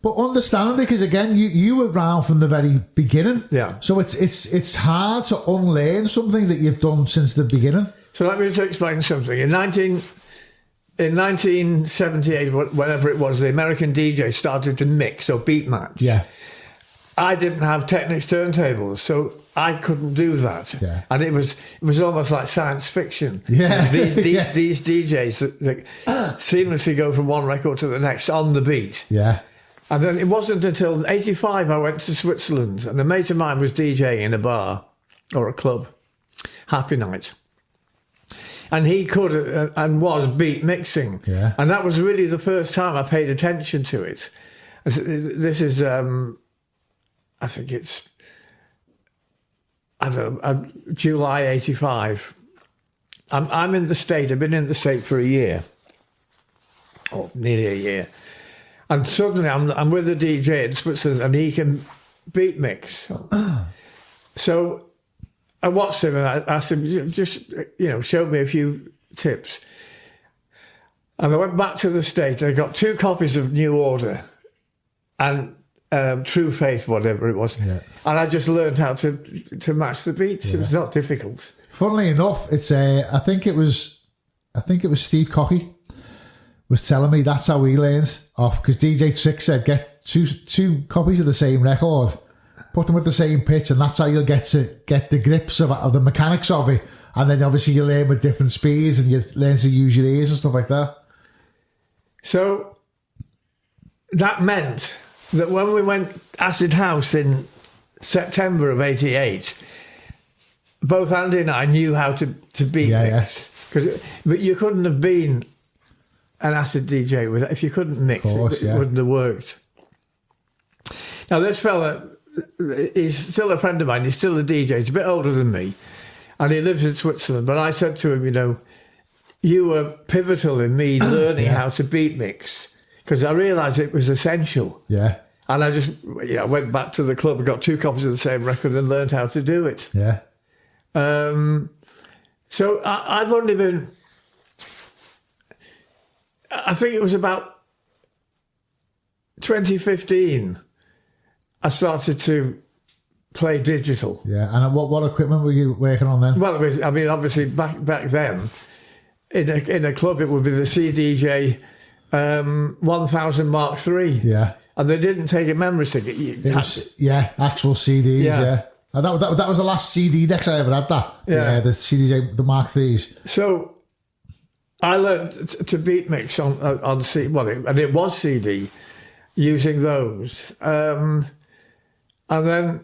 But understandably, because again, you were around from the very beginning. Yeah. So it's hard to unlearn something that you've done since the beginning. So let me just explain something. In 1978, whenever it was, the American DJ started to mix or beat match. Yeah. I didn't have Technics turntables, so I couldn't do that. Yeah. And it was almost like science fiction. Yeah. These DJs that seamlessly go from one record to the next on the beat. Yeah. And then it wasn't until 85 I went to Switzerland, and a mate of mine was DJing in a bar or a club, Happy Night. And he could and was beat mixing. Yeah. And that was really the first time I paid attention to it. This is, I think it's, I don't know, July 85. I'm in the State. I've been in the State for a year, or nearly a year. And suddenly I'm with a DJ in Switzerland and he can beat mix. So I watched him and I asked him, just, show me a few tips. And I went back to the State. I got 2 copies of New Order and True Faith, whatever it was. Yeah. And I just learned how to match the beats. Yeah. It was not difficult. Funnily enough, it's I think it was Steve Cocky was telling me that's how he learned off, because DJ Trick said get two copies of the same record, put them at the same pitch, and that's how you'll get the grips of the mechanics of it. And then obviously you learn with different speeds and you learn to use your ears and stuff like that. So that meant that when we went Acid House in September of 88, both Andy and I knew how to beat mix. But you couldn't have been an acid DJ with it. If you couldn't mix, it wouldn't have worked. Now, this fella, he's still a friend of mine. He's still a DJ. He's a bit older than me. And he lives in Switzerland. But I said to him, you were pivotal in me learning how to beat mix, because I realised it was essential. Yeah. And I just went back to the club and got 2 copies of the same record and learned how to do it. Yeah. So I've only been... I think it was about 2015 I started to play digital. Yeah, and what equipment were you working on then? Well, obviously back then, in a club it would be the CDJ 1000 Mark III. Yeah. And they didn't take a memory stick. Actual CDs, yeah. And that was the last CD decks I ever had, that. Yeah, the CDJ, the Mark IIIs. So I learned to beat mix on CD, and it was CD, using those. And then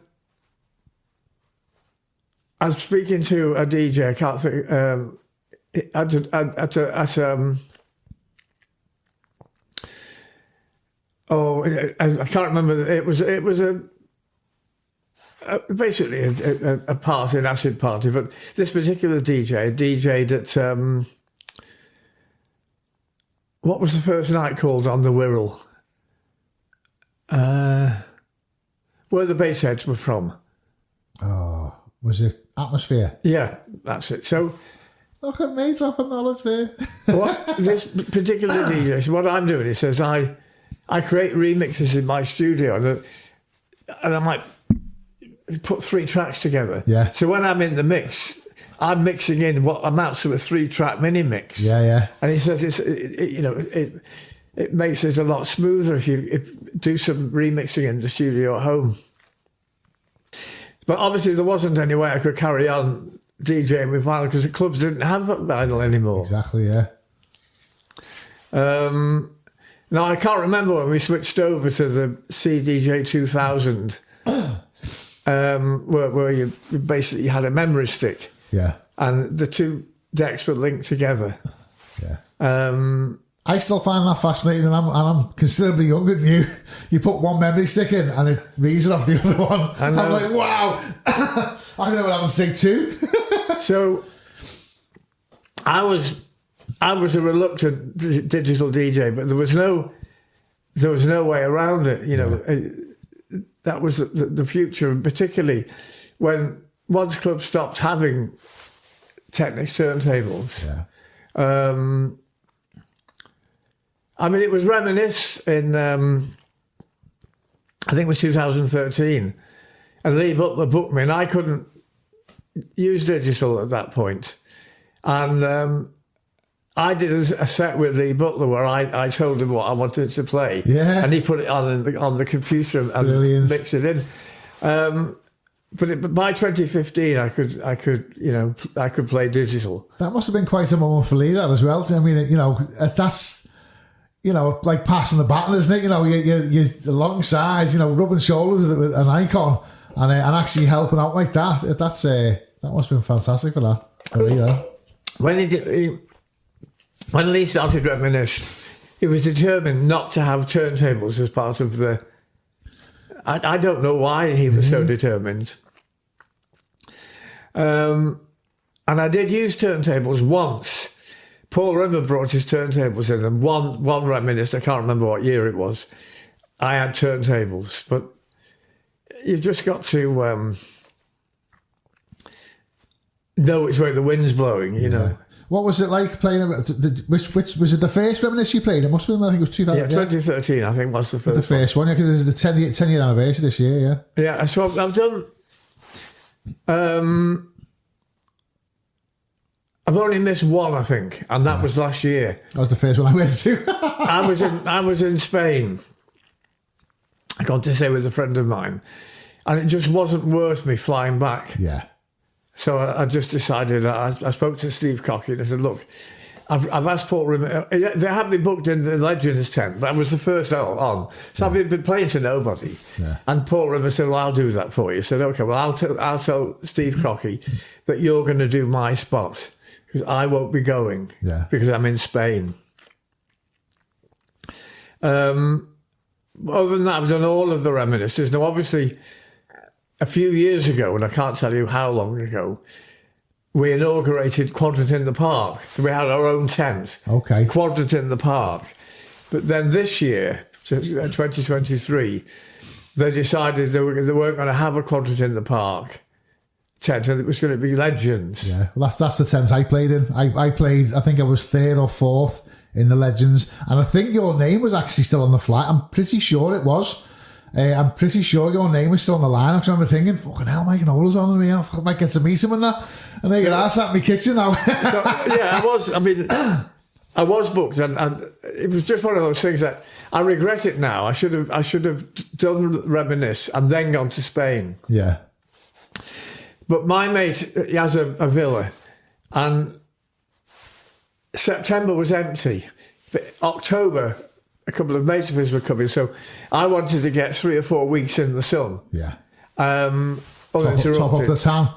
I was speaking to a DJ, I can't think, I can't remember. It was basically a party, an acid party, but this particular DJ that, what was the first night called on the Wirral? Where the bass heads were from. Oh, was it Atmosphere? Yeah, that's it. So, look at me dropping knowledge there. This particular DJ, so what I'm doing, he says, I create remixes in my studio, and I might put 3 tracks together. Yeah. So when I'm in the mix, I'm mixing in what amounts to a 3-track mini mix. Yeah, yeah. And he says it makes it a lot smoother if you do some remixing in the studio at home. But obviously there wasn't any way I could carry on DJing with vinyl because the clubs didn't have vinyl anymore. Exactly, yeah. Now, I can't remember when we switched over to the CDJ 2000, where you basically had a memory stick. Yeah. And the 2 decks were linked together. Yeah. I still find that fascinating, and I'm considerably younger than you. You put one memory stick in and it reads it off the other one. I'm like, wow. I don't know what happens to stick 2. So I was a reluctant digital DJ, but there was no way around it. That was the future, and particularly once clubs stopped having Technics turntables. Yeah. It was Reminisce in, I think it was 2013, and Lee Butler booked me, and I couldn't use digital at that point. And I did a set with Lee Butler where I told him what I wanted to play, and he put it on the computer and mixed it in. But by 2015, I could play digital. That must have been quite a moment for Lee, that as well. I mean, that's, like passing the baton, isn't it? You're alongside, rubbing shoulders with an icon and actually helping out like that. That must have been fantastic for that. When Lee started Reminisce, he was determined not to have turntables as part of the... I don't know why he was so determined. And I did use turntables once. Paul Rimmer brought his turntables in, and one Reminisce, I can't remember what year it was, I had turntables. But you've just got to know which way the wind's blowing, you know. What was it like playing? Which was it? The first Reminisce you played? It must have been. I think it was 2000. Yeah, 2013. I think was the first. The first one, because this is the 10-year anniversary this year. Yeah. Yeah. So I've done. I've only missed one, I think, and that was last year. That was the first one I went to. I was in Spain. I got to stay with a friend of mine, and it just wasn't worth me flying back. Yeah. So I just decided, I spoke to Steve Cocky and I said, look, I've asked Paul Rimmer, they had me booked in the Legends tent, but I was the first on. So I've been playing to nobody. Yeah. And Paul Rimmer said, well, I'll do that for you. I said, okay, well, I'll tell Steve Cocky that you're going to do my spot because I won't be going because I'm in Spain. Other than that, I've done all of the Reminisces. Now, obviously... A few years ago, and I can't tell you how long ago, we inaugurated Quadrant in the Park. We had our own tent. Okay. Quadrant in the Park. But then this year, 2023, they decided they weren't going to have a Quadrant in the Park tent, and it was going to be Legends. Yeah, well, that's the tent I played in. I played, I think I was 3rd or 4th in the Legends, and I think your name was actually still on the flight. I'm pretty sure it was. I'm pretty sure your name was still on the line. I remember thinking, fucking hell, Mike Knowler's on me. I might get to meet him and that. And there you are, sat in my kitchen now. I was booked, and it was just one of those things that I regret it now. I should have done Reminisce and then gone to Spain. Yeah. But my mate, he has a villa, and September was empty. But October, a couple of mates of his were coming, so I wanted to get 3 or 4 weeks in the sun. Yeah. Uninterrupted. Top of the town.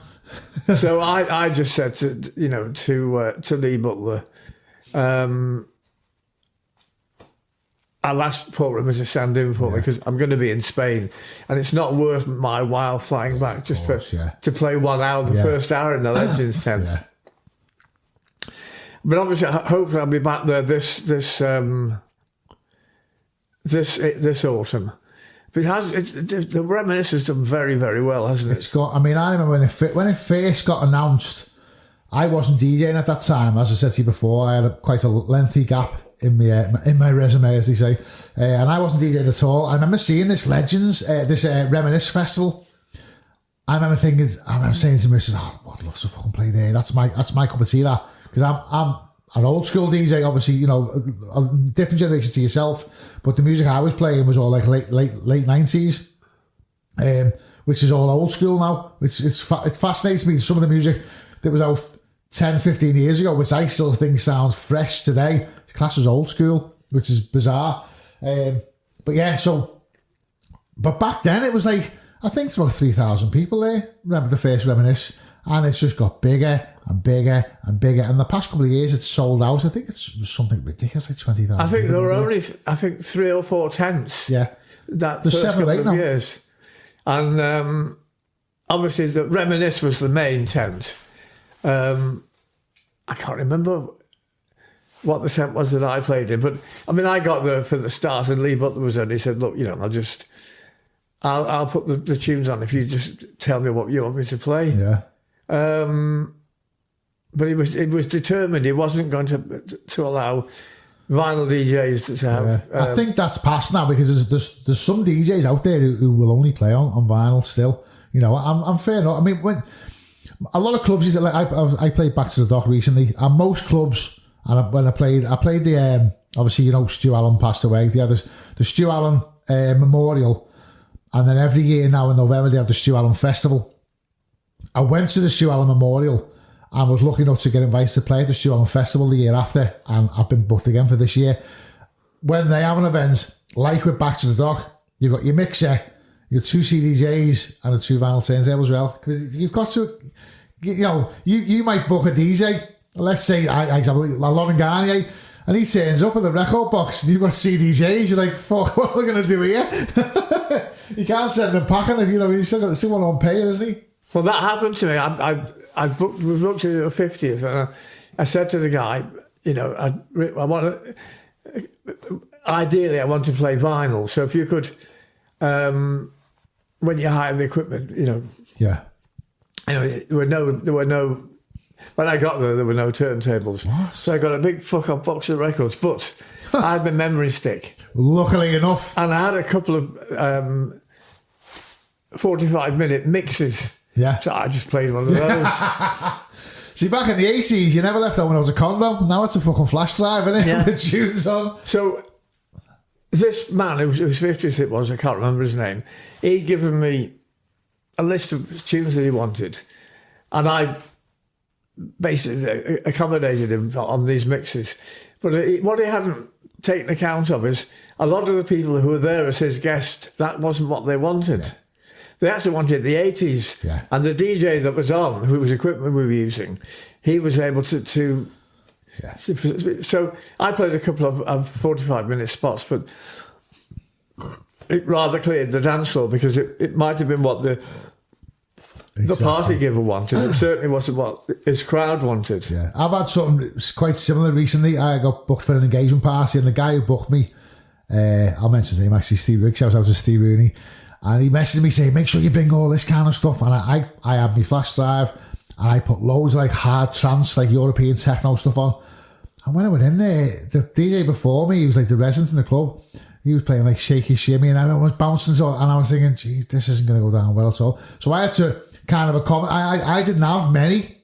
So I just said to Lee Butler, I'll ask Paul Rimmer to stand in for me because I'm going to be in Spain, and it's not worth my while flying back just to play 1 hour, the first hour in the Legends tent. Yeah. But obviously, hopefully, I'll be back there this autumn. But the Reminisce has done very, very well, hasn't it? It's got. I mean, I remember when it first got announced. I wasn't DJing at that time, as I said to you before. I had quite a lengthy gap in my resume, as they say, and I wasn't DJing at all. I remember seeing this Legends, this Reminisce festival. I remember saying to Mrs. I'd love to fucking play there. That's my cup of tea. That because I'm an old school DJ, obviously, a different generation to yourself, but the music I was playing was all like late 90s, which is all old school now. It fascinates me, some of the music that was out 10, 15 years ago, which I still think sounds fresh today. It's classed as old school, which is bizarre. But back then it was like, I think it's about 3,000 people there. Remember the first Reminisce, and it's just got bigger and bigger and bigger. And the past couple of years, it's sold out. I think it's something ridiculous, like 20,000. I think there were only, 3 or 4 tents. Yeah, there's 7 or 8 now. Years. And obviously, the Reminisce was the main tent. I can't remember what the tent was that I played in, but I mean, I got there for the start, and Lee Butler was there, and he said, "Look, I'll put the tunes on if you just tell me what you want me to play." Yeah. But he was determined. He wasn't going to allow vinyl DJs to have. Yeah. I think that's past now, because there's some DJs out there who will only play on vinyl still. I'm fair enough. I mean, when a lot of clubs, I played Back to the Dock recently, and most clubs, and when I played the obviously Stu Allen passed away. They had the Stu Allen memorial, and then every year now in November they have the Stu Allen Festival. I went to the Stu Allen Memorial and was lucky enough to get invited to play at the Stu Allen Festival the year after, and I've been booked again for this year. When they have an event, like with Back to the Dock, you've got your mixer, your 2 CDJs and a 2 vinyl turntable as well. You've got to, you might book a DJ, let's say, example, Lauren Garnier, and he turns up with a record box and you've got CDJs, you're like, fuck, what are we going to do here? You can't send them packing if, he's still got someone on pay, isn't he? Well, that happened to me. We booked it at the 50th, and I said to the guy, ideally I want to play vinyl, so if you could, when you hire the equipment, Yeah. There were no. When I got there were no turntables. What? So I got a big fuck-up box of records, but I had my memory stick. Luckily enough. And I had a couple of 45-minute mixes. Yeah. So I just played one of those. See, back in the 80s, you never left home when it was a condom. Now it's a fucking flash drive, isn't it? Yeah. With tunes on. So this man, whose 50th it was, I can't remember his name, he'd given me a list of tunes that he wanted. And I basically accommodated him on these mixes. But what he hadn't taken account of is a lot of the people who were there as his guests, that wasn't what they wanted. Yeah. They actually wanted the 80s. Yeah. And the DJ that was on, whose equipment we were using, he was able to Yeah. So I played a couple of 45-minute spots, but it rather cleared the dance floor because it might have been what the party giver wanted. It certainly wasn't what his crowd wanted. Yeah, I've had something quite similar recently. I got booked for an engagement party, and the guy who booked me, I'll mention his name actually, Steve Riggs. Shout out to Steve Rooney. And he messaged me saying, make sure you bring all this kind of stuff. And I had my flash drive, and I put loads of hard trance, European techno stuff on. And when I went in there, the DJ before me, he was the resident in the club. He was playing Shaky Shimmy, and everyone was bouncing. And I was thinking, geez, this isn't going to go down well at all. So I had to kind of accommodate. I didn't have many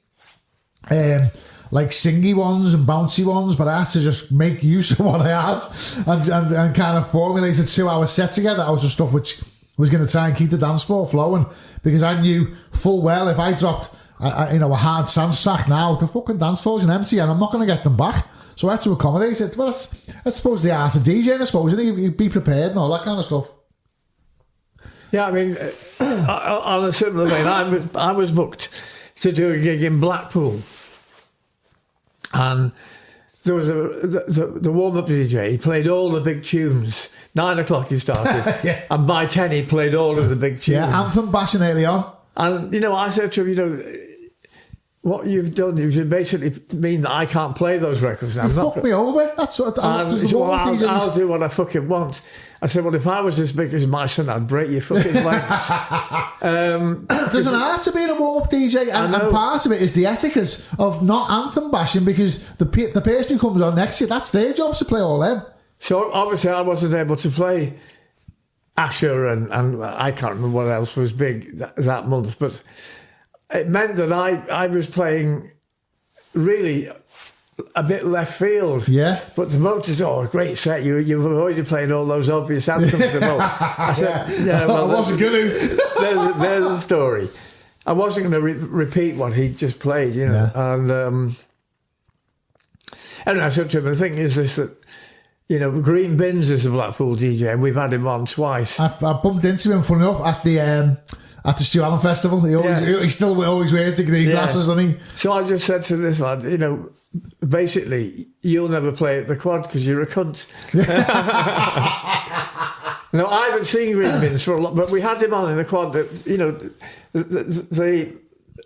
singy ones and bouncy ones, but I had to just make use of what I had and kind of formulate a 2-hour set together out of stuff which was going to try and keep the dance floor flowing, because I knew full well if I dropped a hard trance track now, the fucking dance floor's empty and I'm not going to get them back. So I had to accommodate it. Well, I suppose the art of DJing, I suppose, isn't it? You be prepared and all that kind of stuff. Yeah, I mean, on a similar vein, I was booked to do a gig in Blackpool, and there was the warm-up DJ. He played all the big tunes. 9 o'clock he started, Yeah. and by 10 he played all of the big tunes. Yeah, anthem bashing early on. And I said to him, what you've done, you basically mean that I can't play those records now. Fuck me over. That's what I'll do what I fucking want. I said, well, if I was as big as my son, I'd break your fucking legs. There's an art to being a warm-up DJ, and part of it is the etiquette of not anthem bashing, because the person who comes on next to you, that's their job to play all them. So obviously I wasn't able to play Asher and I can't remember what else was big that month, but it meant that I was playing really a bit left field. Yeah. But the promoters, great set. You've avoided playing all those obvious anthems. I said, I wasn't going to. There's a story. I wasn't going to repeat what he just played, Yeah. And anyway, I said to him, the thing is this, that Green Bins is a Blackpool DJ, and we've had him on twice. I bumped into him, funny enough, at the Stu Allen Festival. He still always wears the green glasses, doesn't he? So I just said to this lad, basically, you'll never play at the Quad because you're a cunt. No, I haven't seen Green Bins for a lot, but we had him on in the Quad, the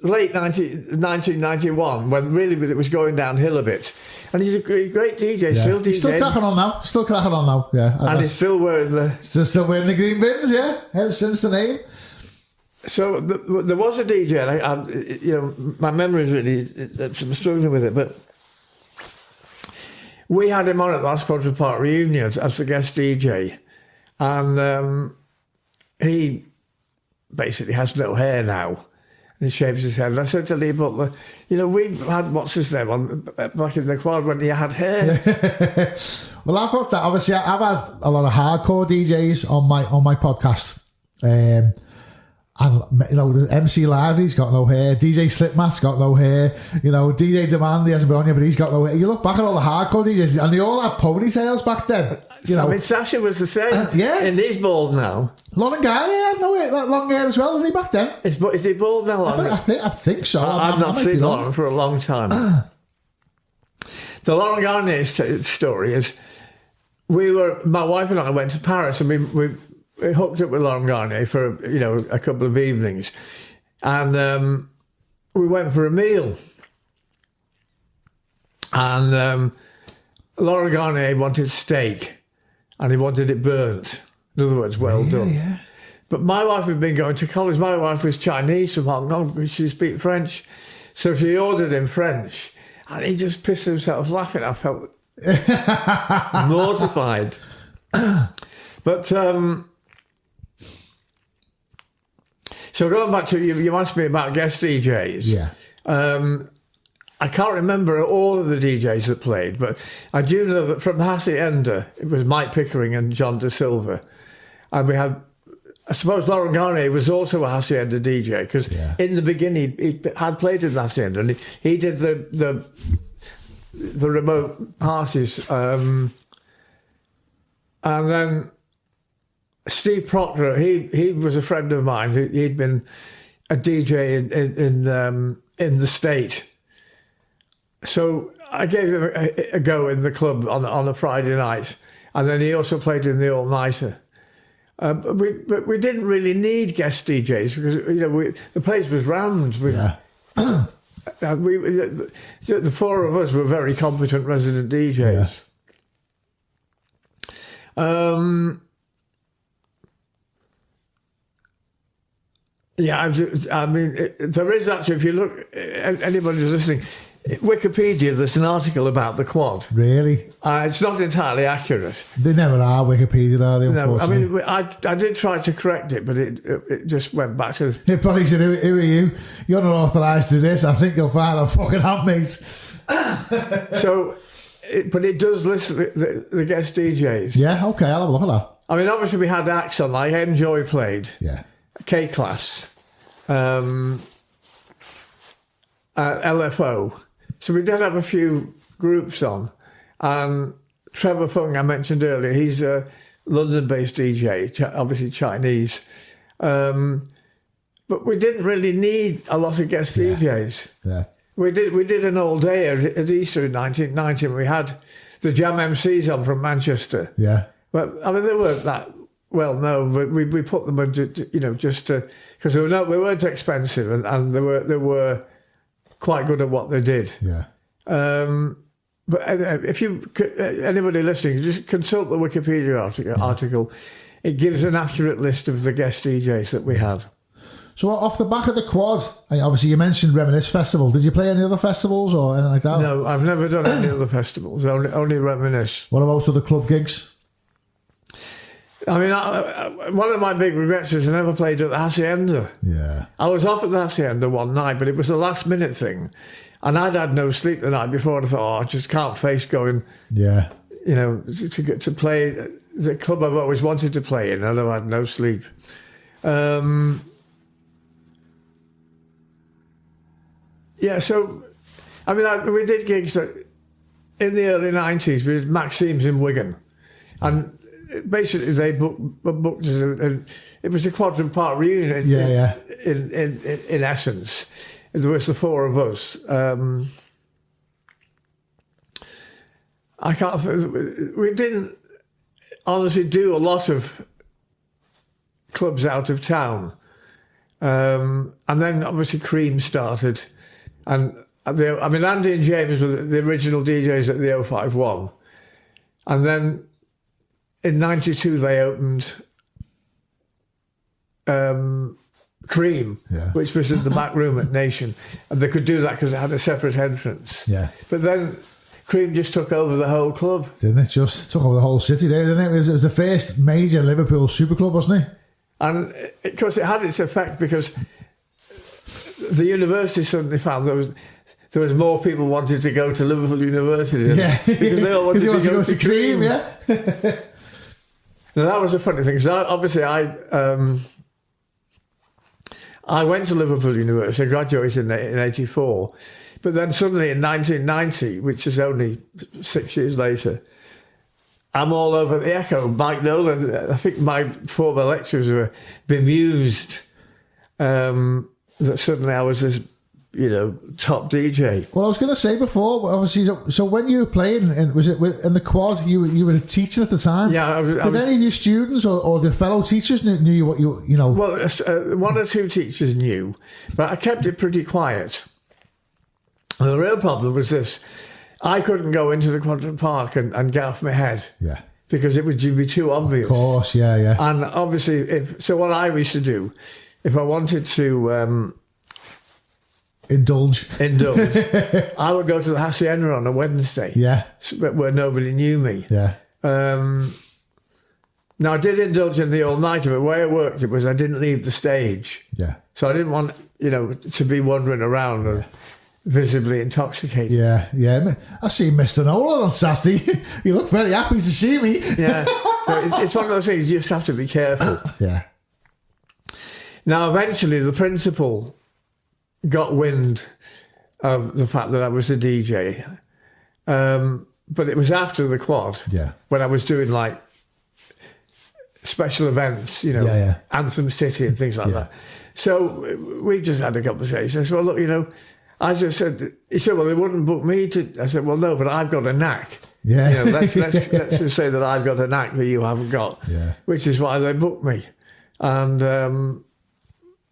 late 1991, when really it was going downhill a bit. And he's a great DJ, still DJing. He's still cracking on now. Yeah. And he's still wearing still wearing the Green Bins, yeah. Since the name. So there was a DJ, and my memory is really, I'm struggling with it, but we had him on at last Quadrant Park reunion as the guest DJ, and he basically has no hair now. He shaves his head. And I said to Lee Butler, we had what's his name on back in the Quad when he had hair. Well, I thought that obviously I've had a lot of hardcore DJs on my podcast, and And, you know, the MC Lively's got no hair. DJ Slipmat's got no hair. You know, DJ Demand, he hasn't been on yet, but he's got no hair. You look back at all the hardcore DJs, and they all had ponytails back then. You know, I mean, Sasha was the same. Yeah. And he's bald now. Lauren Garnier had no hair, long hair as well, didn't he, back then? Is he bald now? I think so. I've not seen Lauren for a long time. The Lauren Garnier story is, my wife and I went to Paris, and we hooked up with Lauren Garnier for, you know, a couple of evenings. And we went for a meal. And Lauren Garnier wanted steak, and he wanted it burnt. In other words, well done. Yeah. But my wife had been going to college. My wife was Chinese from Hong Kong. She speak French. So she ordered him French. And he just pissed himself laughing. I felt mortified. But, so going back to, you asked me about guest DJs. Yeah. I can't remember all of the DJs that played, but I do know that from the Hacienda, it was Mike Pickering and John De Silva. And we had, I suppose Lauren Garnier was also a Hacienda DJ, because in the beginning he had played in the Hacienda, and he did the remote parties. And then Steve Proctor, he was a friend of mine. He'd been a DJ in the State. So I gave him a go in the club on a Friday night, and then he also played in the all-nighter. But we didn't really need guest DJs, because, you know, the place was rammed. The four of us were very competent resident DJs. I mean, there is actually, if you look, anybody who's listening, Wikipedia, there's an article about the quad. Really? It's not entirely accurate. They never are Wikipedia, are they, unfortunately? No, I mean, I did try to correct it, but it just went back to... It probably said, who are you? You're not authorised to do this. I think you'll find a fucking handmate. So, but it does list the guest DJs. Yeah, okay, I'll have a look at that. I mean, obviously we had acts on, like Enjoy played. Yeah. K-Class. LFO. So we did have a few groups on. Trevor Fung, I mentioned earlier, he's a London-based DJ, obviously Chinese. But we didn't really need a lot of guest DJs. Yeah. We did an all day at Easter in 1990. We had the Jam MCs on from Manchester. Yeah. But I mean, they weren't that well known, but we put them into, you know, just to, because they weren't expensive, and they were quite good at what they did. Yeah. But if anybody listening, just consult the Wikipedia article. It gives an accurate list of the guest DJs that we had. So off the back of the quad, obviously you mentioned Reminisce Festival. Did you play any other festivals or anything like that? No, I've never done any other festivals. Only Reminisce. What about other club gigs? I mean, one of my big regrets is I never played at the Hacienda. Yeah. I was off at the Hacienda one night, but it was a last minute thing. And I'd had no sleep the night before, and I thought, I just can't face going, you know, to play the club I've always wanted to play in, and I've had no sleep. So, I mean, we did gigs in the early 90s. We did Maxime's in Wigan. And basically they booked us, and it was a Quadrant Park reunion. In essence, there was the four of us. We didn't honestly do a lot of clubs out of town, and then obviously Cream started, and Andy and James were the original DJs at the 051, and then in 92 they opened Cream, which was in the back room at Nation, and they could do that because it had a separate entrance. Yeah. But then Cream just took over the whole club. Didn't it? Just took over the whole city there, didn't it? It was the first major Liverpool super club, wasn't it? And of course it had its effect, because the university suddenly found there was more people wanted to go to Liverpool University. Because they all wanted to go to Cream. Now that was a funny thing, because obviously I I went to Liverpool University, I graduated in 84, but then suddenly in 1990, which is only 6 years later, I'm all over the Echo. Mike Knowler, I think my former lecturers were bemused that suddenly I was this, top DJ. Well, I was going to say before, obviously, so when you were playing, was it in the quad, you were a teacher at the time? Yeah. Did any of your students or the fellow teachers knew you what you know? Well, one or two teachers knew, but I kept it pretty quiet. And the real problem was this. I couldn't go into the Quadrant Park and get off my head. Yeah. Because it would be too obvious. Of course, yeah. And obviously, what I used to do, if I wanted to... Indulge. I would go to the Hacienda on a Wednesday. Yeah. Where nobody knew me. Yeah. Now, I did indulge in the all-nighter, but the way it worked, it was I didn't leave the stage. Yeah. So I didn't want, to be wandering around and visibly intoxicated. Yeah. I see Mr. Noler on Saturday. You look very happy to see me. Yeah. So it's one of those things, you just have to be careful. Yeah. Now, eventually, the principal got wind of the fact that I was a DJ. But it was after the quad, when I was doing like special events, Anthem City and things like that. So we just had a conversation. I said, well, look, I just said, he said, well, they wouldn't book me to, I said, well, no, but I've got a knack. Yeah. Let's just say that I've got a knack that you haven't got, which is why they booked me. And,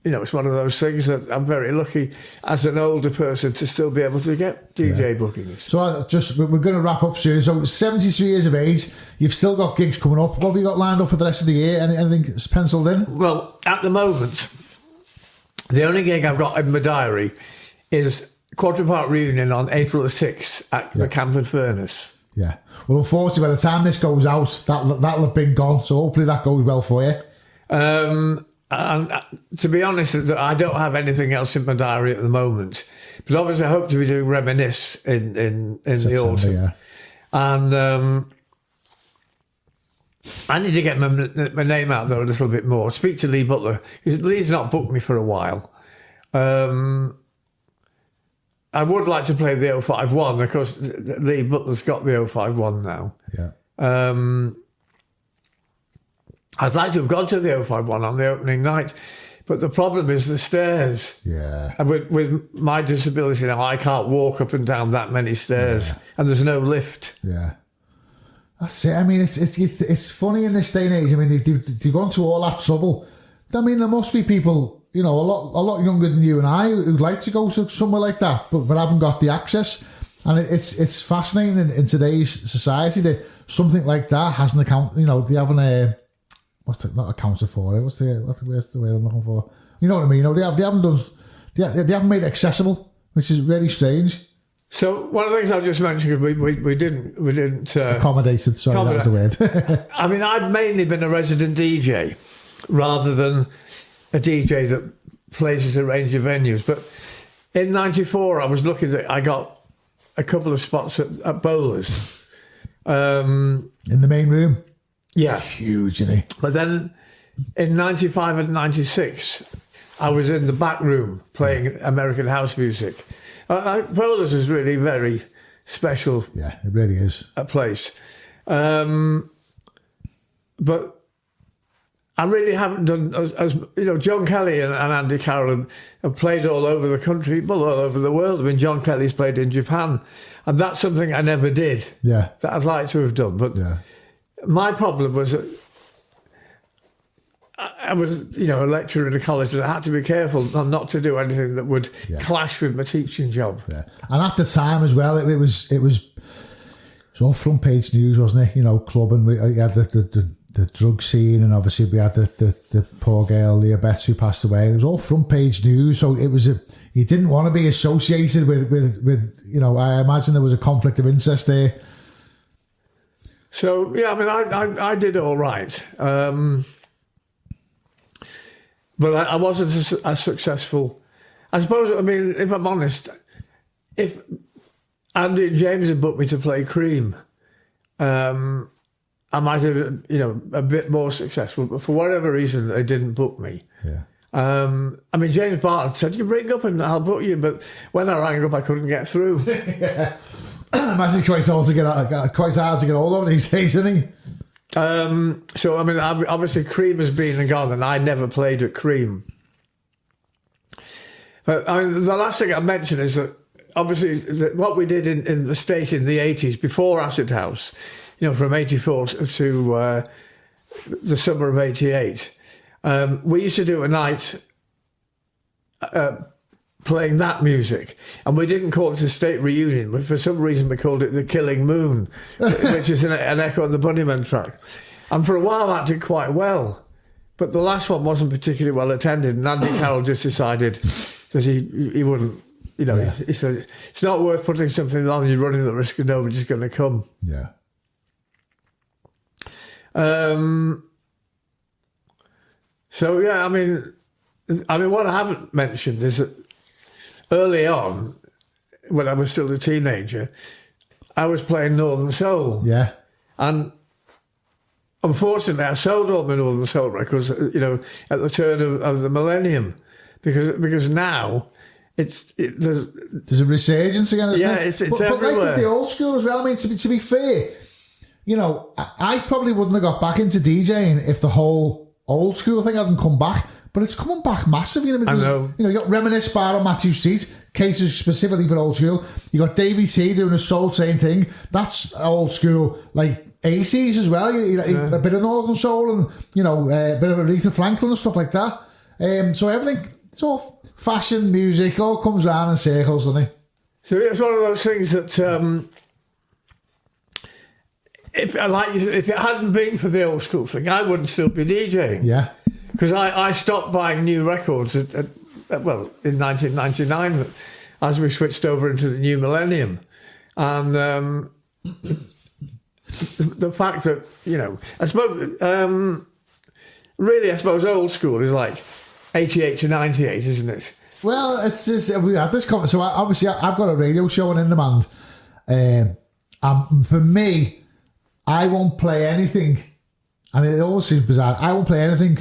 it's one of those things that I'm very lucky as an older person to still be able to get DJ bookings. So we're going to wrap up soon. So 73 years of age, you've still got gigs coming up. What have you got lined up for the rest of the year? Anything penciled in? Well, at the moment, the only gig I've got in my diary is Quadrant Park reunion on April the 6th at the Camden Furnace. Yeah. Well, unfortunately, by the time this goes out, that'll have been gone. So hopefully that goes well for you. And to be honest, I don't have anything else in my diary at the moment. But obviously, I hope to be doing Reminisce in September, the autumn. Yeah. And I need to get my name out there a little bit more. Speak to Lee Butler. Lee's not booked me for a while. I would like to play the 051. Of course, Lee Butler's got the 051 now. Yeah. I'd like to have gone to the 051 on the opening night, but the problem is the stairs. Yeah. And with my disability now, I can't walk up and down that many stairs, and there's no lift. Yeah. That's it. I mean, it's funny in this day and age. I mean, they've gone to all that trouble. I mean, there must be people, a lot younger than you and I who'd like to go to somewhere like that, but haven't got the access. And it's fascinating in today's society that something like that hasn't they haven't not accounted for it. What's the word I'm looking for? You know what I mean? They haven't made it accessible, which is really strange. So one of the things I just mentioned, we didn't accommodated. Sorry, that was the word. I mean, I've mainly been a resident DJ rather than a DJ that plays at a range of venues. But in '94, I was lucky that I got a couple of spots at Bowlers. In the main room. Yeah. Huge, isn't he? But then in 95 and 96, I was in the back room playing American house music. Bowlers is really very special. Yeah, it really is. A place. But I really haven't done, as John Kelly and Andy Carroll have played all over the country, well, all over the world. I mean, John Kelly's played in Japan, and that's something I never did. Yeah. That I'd like to have done. But my problem was that I was, a lecturer in a college, and I had to be careful not to do anything that would clash with my teaching job. Yeah. And at the time as well, it was all front page news, wasn't it? Clubbing. We had the drug scene, and obviously we had the poor girl Leah Betts who passed away. It was all front page news, so it was you didn't want to be associated with I imagine there was a conflict of interest there. So I mean, I did all right, but I wasn't as successful. I suppose. I mean, if I'm honest, if Andy and James had booked me to play Cream, I might have, a bit more successful. But for whatever reason, they didn't book me. Yeah. I mean, James Barton said, "You ring up and I'll book you," but when I rang up, I couldn't get through. Yeah. Imagine quite hard to get hold of these days, isn't he? So, I mean, obviously Cream has been and gone, and I never played at Cream. But I mean, the last thing I mentioned is that obviously what we did in the State in the 80s, before Acid House, from 84 to the summer of 88, we used to do a night playing that music, and we didn't call it the State Reunion, but for some reason we called it the Killing Moon, which is an echo on the Bunnymen track. And for a while that did quite well, but the last one wasn't particularly well attended, and Andy Carroll just decided that he wouldn't, he said, it's not worth putting something on, you're running the risk of nobody's going to come. Yeah. So, yeah, I mean, what I haven't mentioned is that early on, when I was still a teenager, I was playing Northern Soul. Yeah. And unfortunately, I sold all my Northern Soul records, at the turn of the millennium, because now there's a resurgence again, isn't it? Yeah, it's everywhere. But like with the old school as well. I mean, to be fair, I probably wouldn't have got back into DJing if the whole old school thing hadn't come back. But it's coming back massive. I know. You got Reminisce bar on Matthew Street, cases specifically for old school. You got Davey T doing a soul same thing. That's old school, like 80s as well. A bit of Northern Soul and a bit of Aretha Franklin and stuff like that. So everything, it's all fashion, music, all comes round in circles, doesn't it? So it's one of those things that if it hadn't been for the old school thing, I wouldn't still be DJing. Yeah. Because I stopped buying new records in 1999 as we switched over into the new millennium. And the fact that, I suppose old school is like 88 to 98, isn't it? Well, it's just, we had this conversation. So obviously I've got a radio show on In Demand. For me, I won't play anything, and it always seems bizarre, I won't play anything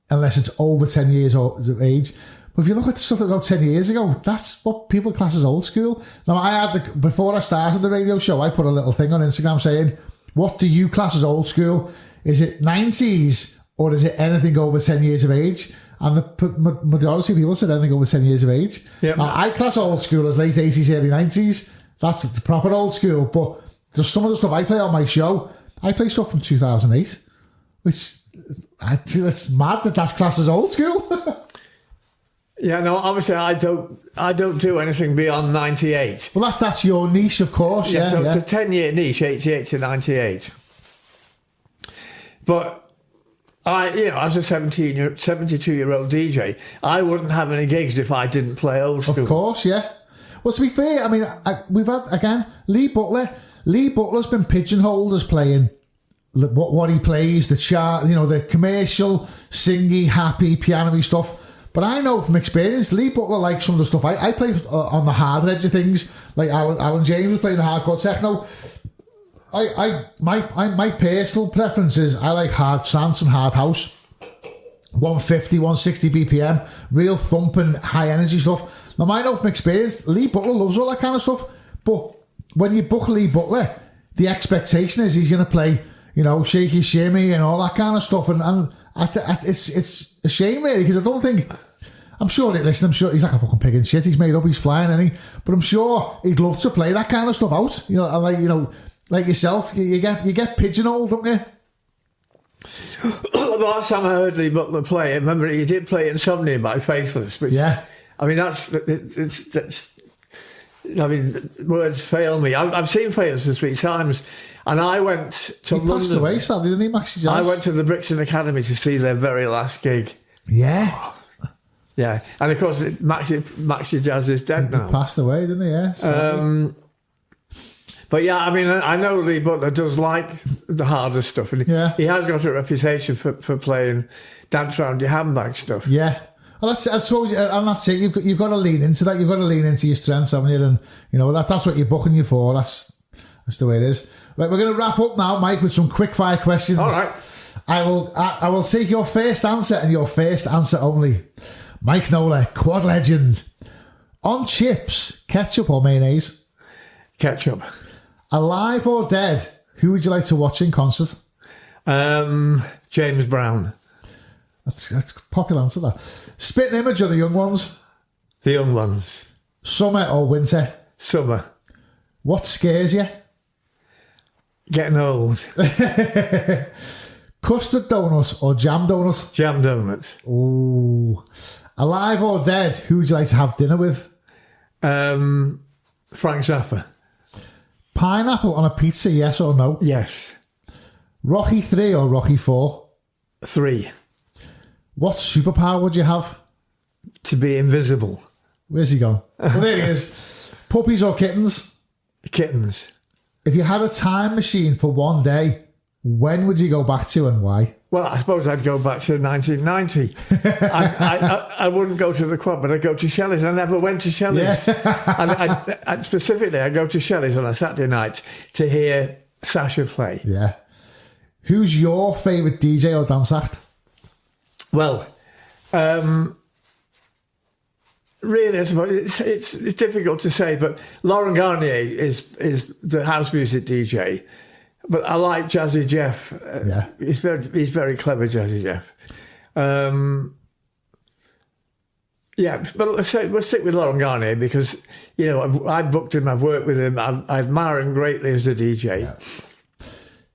unless it's over 10 years of age. But if you look at the stuff that got 10 years ago, that's what people class as old school. Now, before I started the radio show, I put a little thing on Instagram saying, what do you class as old school? Is it 90s or is it anything over 10 years of age? And the majority of people said anything over 10 years of age. Yep. Now, I class old school as late 80s, early 90s. That's the proper old school. But there's some of the stuff I play on my show. I play stuff from 2008, which... it's mad that's classed as old school. Yeah, no, obviously I don't do anything beyond 98. Well, that's your niche, of course. Yeah, so it's a 10-year niche, 88 to 98. But as a 72-year-old DJ, I wouldn't have any gigs if I didn't play old school. Of course, yeah. Well, to be fair, I mean, we've had, again, Lee Butler. Lee Butler's been pigeonholed as playing what he plays, the chart, the commercial, singy, happy, piano-y stuff. But I know from experience, Lee Butler likes some of the stuff. I play on the hard edge of things, like Alan James was playing the hardcore techno. My personal preference is I like hard trance and hard house, 150, 160 BPM, real thumping, high energy stuff. Now, I know from experience, Lee Butler loves all that kind of stuff. But when you book Lee Butler, the expectation is he's going to play, shaky shimmy and all that kind of stuff. And it's a shame, really, because I don't think... I'm sure he's like a fucking pig in shit. He's made up, he's flying, and but I'm sure he'd love to play that kind of stuff out. Like yourself, you get pigeonholed, don't you? The last time I heard Lee Butler play, I remember he did play Insomnia by Faithless. But yeah. I mean, that's words fail me. I've seen Faithless 3 times, and I went to London. He passed away, sadly, didn't he, Maxi Jazz? I went to the Brixton Academy to see their very last gig. Yeah. Yeah, and of course, Maxi Jazz is dead now. He passed away, didn't he? Yeah. But yeah, I mean, I know Lee Butler does like the harder stuff, and he has got a reputation for playing dance around your handbag stuff. Yeah. Well, that's it. You've got to lean into that. You've got to lean into your strengths, haven't you? And that's what you're booking you for. That's the way it is. Right, we're going to wrap up now, Mike, with some quick fire questions. All right. I will take your first answer and your first answer only. Mike Knowler, quad legend. On chips, ketchup or mayonnaise? Ketchup. Alive or dead, who would you like to watch in concert? James Brown. That's a popular answer, that. Spitting image or the young ones? The young ones. Summer or winter? Summer. What scares you? Getting old. Custard donuts or jam donuts? Jam donuts. Ooh. Alive or dead, who would you like to have dinner with? Frank Zappa. Pineapple on a pizza, yes or no? Yes. Rocky 3 or Rocky 4? 3. What superpower would you have? To be invisible. Where's he gone? Well, there he is. Puppies or kittens? Kittens. If you had a time machine for one day, when would you go back to and why? Well, I suppose I'd go back to 1990. I wouldn't go to the Quad, but I'd go to Shelley's. I never went to Shelley's. Yeah. and specifically, I go to Shelley's on a Saturday night to hear Sasha play. Yeah. Who's your favourite DJ or dance act? Well, really, I suppose it's difficult to say, but Laurent Garnier is the house music DJ. But I like Jazzy Jeff. Yeah, he's very clever, Jazzy Jeff. Yeah, but we'll stick with Laurent Garnier because I've booked him, I've worked with him, I admire him greatly as a DJ. Yeah.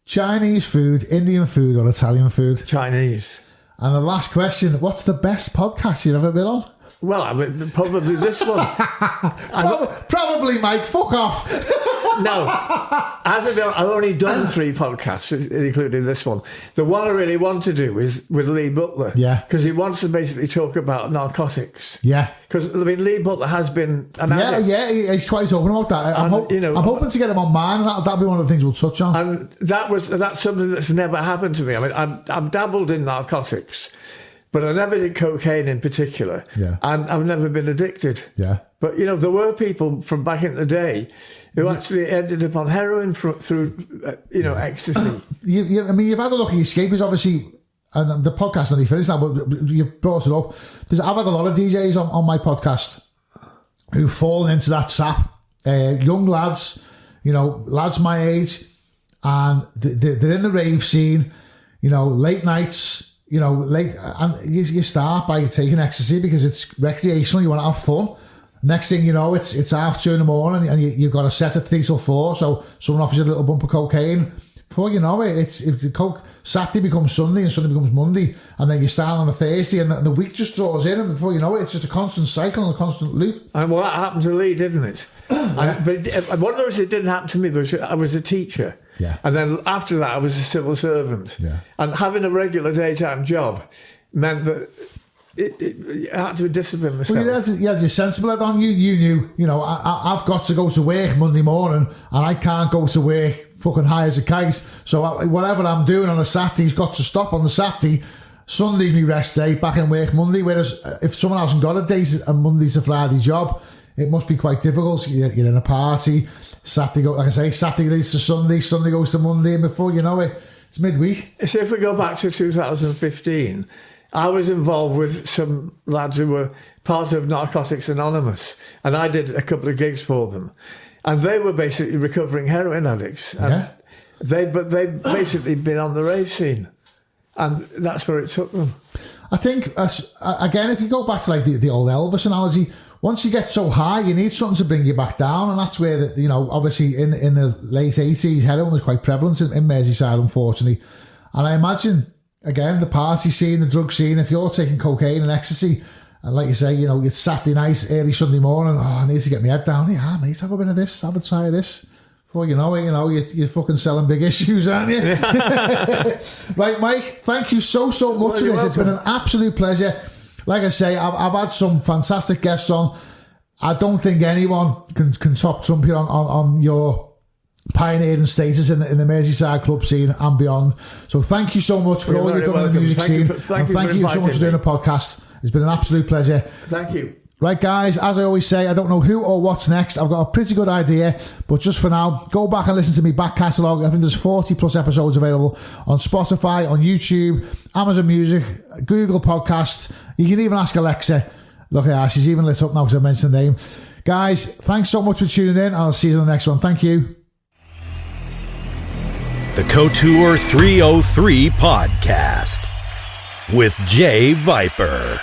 Chinese food, Indian food, or Italian food? Chinese. And the last question: what's the best podcast you've ever been on? Well, I mean, probably this one. Probably, Mike. Fuck off. No, I've only done 3 podcasts, including this one. The one I really want to do is with Lee Butler. Yeah. Because he wants to basically talk about narcotics. Yeah. Because, I mean, Lee Butler has been an addict. Yeah, he's quite open about that. I'm hoping to get him on mine, and that'll be one of the things we'll touch on. And that's something that's never happened to me. I mean, I've dabbled in narcotics, but I never did cocaine in particular. Yeah. And I've never been addicted. Yeah. But, there were people from back in the day who actually ended up on heroin through ecstasy. You've had a look at your escapees, obviously, and the podcast not finished now, but you've brought it up. I've had a lot of DJs on my podcast who've fallen into that trap. Young lads, lads my age, and they're in the rave scene, late nights, late, and you start by taking ecstasy because it's recreational, you want to have fun. Next thing you know, it's 2:30 in the morning and you've got a set at 3 till 4, so someone offers you a little bump of cocaine. Before you know it, it's coke. Saturday becomes Sunday and Sunday becomes Monday, and then you start on a Thursday and the week just draws in, and before you know it, it's just a constant cycle and a constant loop. And well, that happened to Lee, didn't it? Yeah. But one of those it didn't happen to me, but I was a teacher. Yeah. And then after that, I was a civil servant. Yeah. And having a regular daytime job meant that I had to discipline myself. Well, you're sensible at on. You knew, I've got to go to work Monday morning and I can't go to work fucking high as a kite. So whatever I'm doing on a Saturday's got to stop on the Saturday. Sunday's my rest day, back in work Monday. Whereas if someone hasn't got a Monday to Friday job, it must be quite difficult. You're in a party, Saturday leads to Sunday, Sunday goes to Monday, and before you know it, it's midweek. So if we go back to 2015, I was involved with some lads who were part of Narcotics Anonymous, and I did a couple of gigs for them. And they were basically recovering heroin addicts. And they'd basically been on the rave scene. And that's where it took them. I think, again, if you go back to like the old Elvis analogy, once you get so high, you need something to bring you back down. And that's where, obviously in the late 80s, heroin was quite prevalent in Merseyside, unfortunately. And I imagine, again, the party scene, the drug scene, if you're taking cocaine and ecstasy, and like you say, it's Saturday night, early Sunday morning, I need to get my head down. Yeah, mate, have a bit of this, have a try of this. Before you know it, you're fucking selling big issues, aren't you? Right, Mike, thank you so much for this. Welcome. It's been an absolute pleasure. Like I say, I've had some fantastic guests on. I don't think anyone can top Trumpy on your pioneering status in the Merseyside club scene and beyond. So thank you so much for all you've done in the music scene. Thank you so much for doing the podcast. It's been an absolute pleasure. Thank you. Right, guys, as I always say, I don't know who or what's next. I've got a pretty good idea, but just for now, go back and listen to me back catalogue. I think there's 40 plus episodes available on Spotify, on YouTube, Amazon Music, Google Podcasts. You can even ask Alexa. Look at her, she's even lit up now because I mentioned the name. Guys, thanks so much for tuning in. I'll see you in the next one. Thank you. The Couture 303 Podcast with Jay Viper.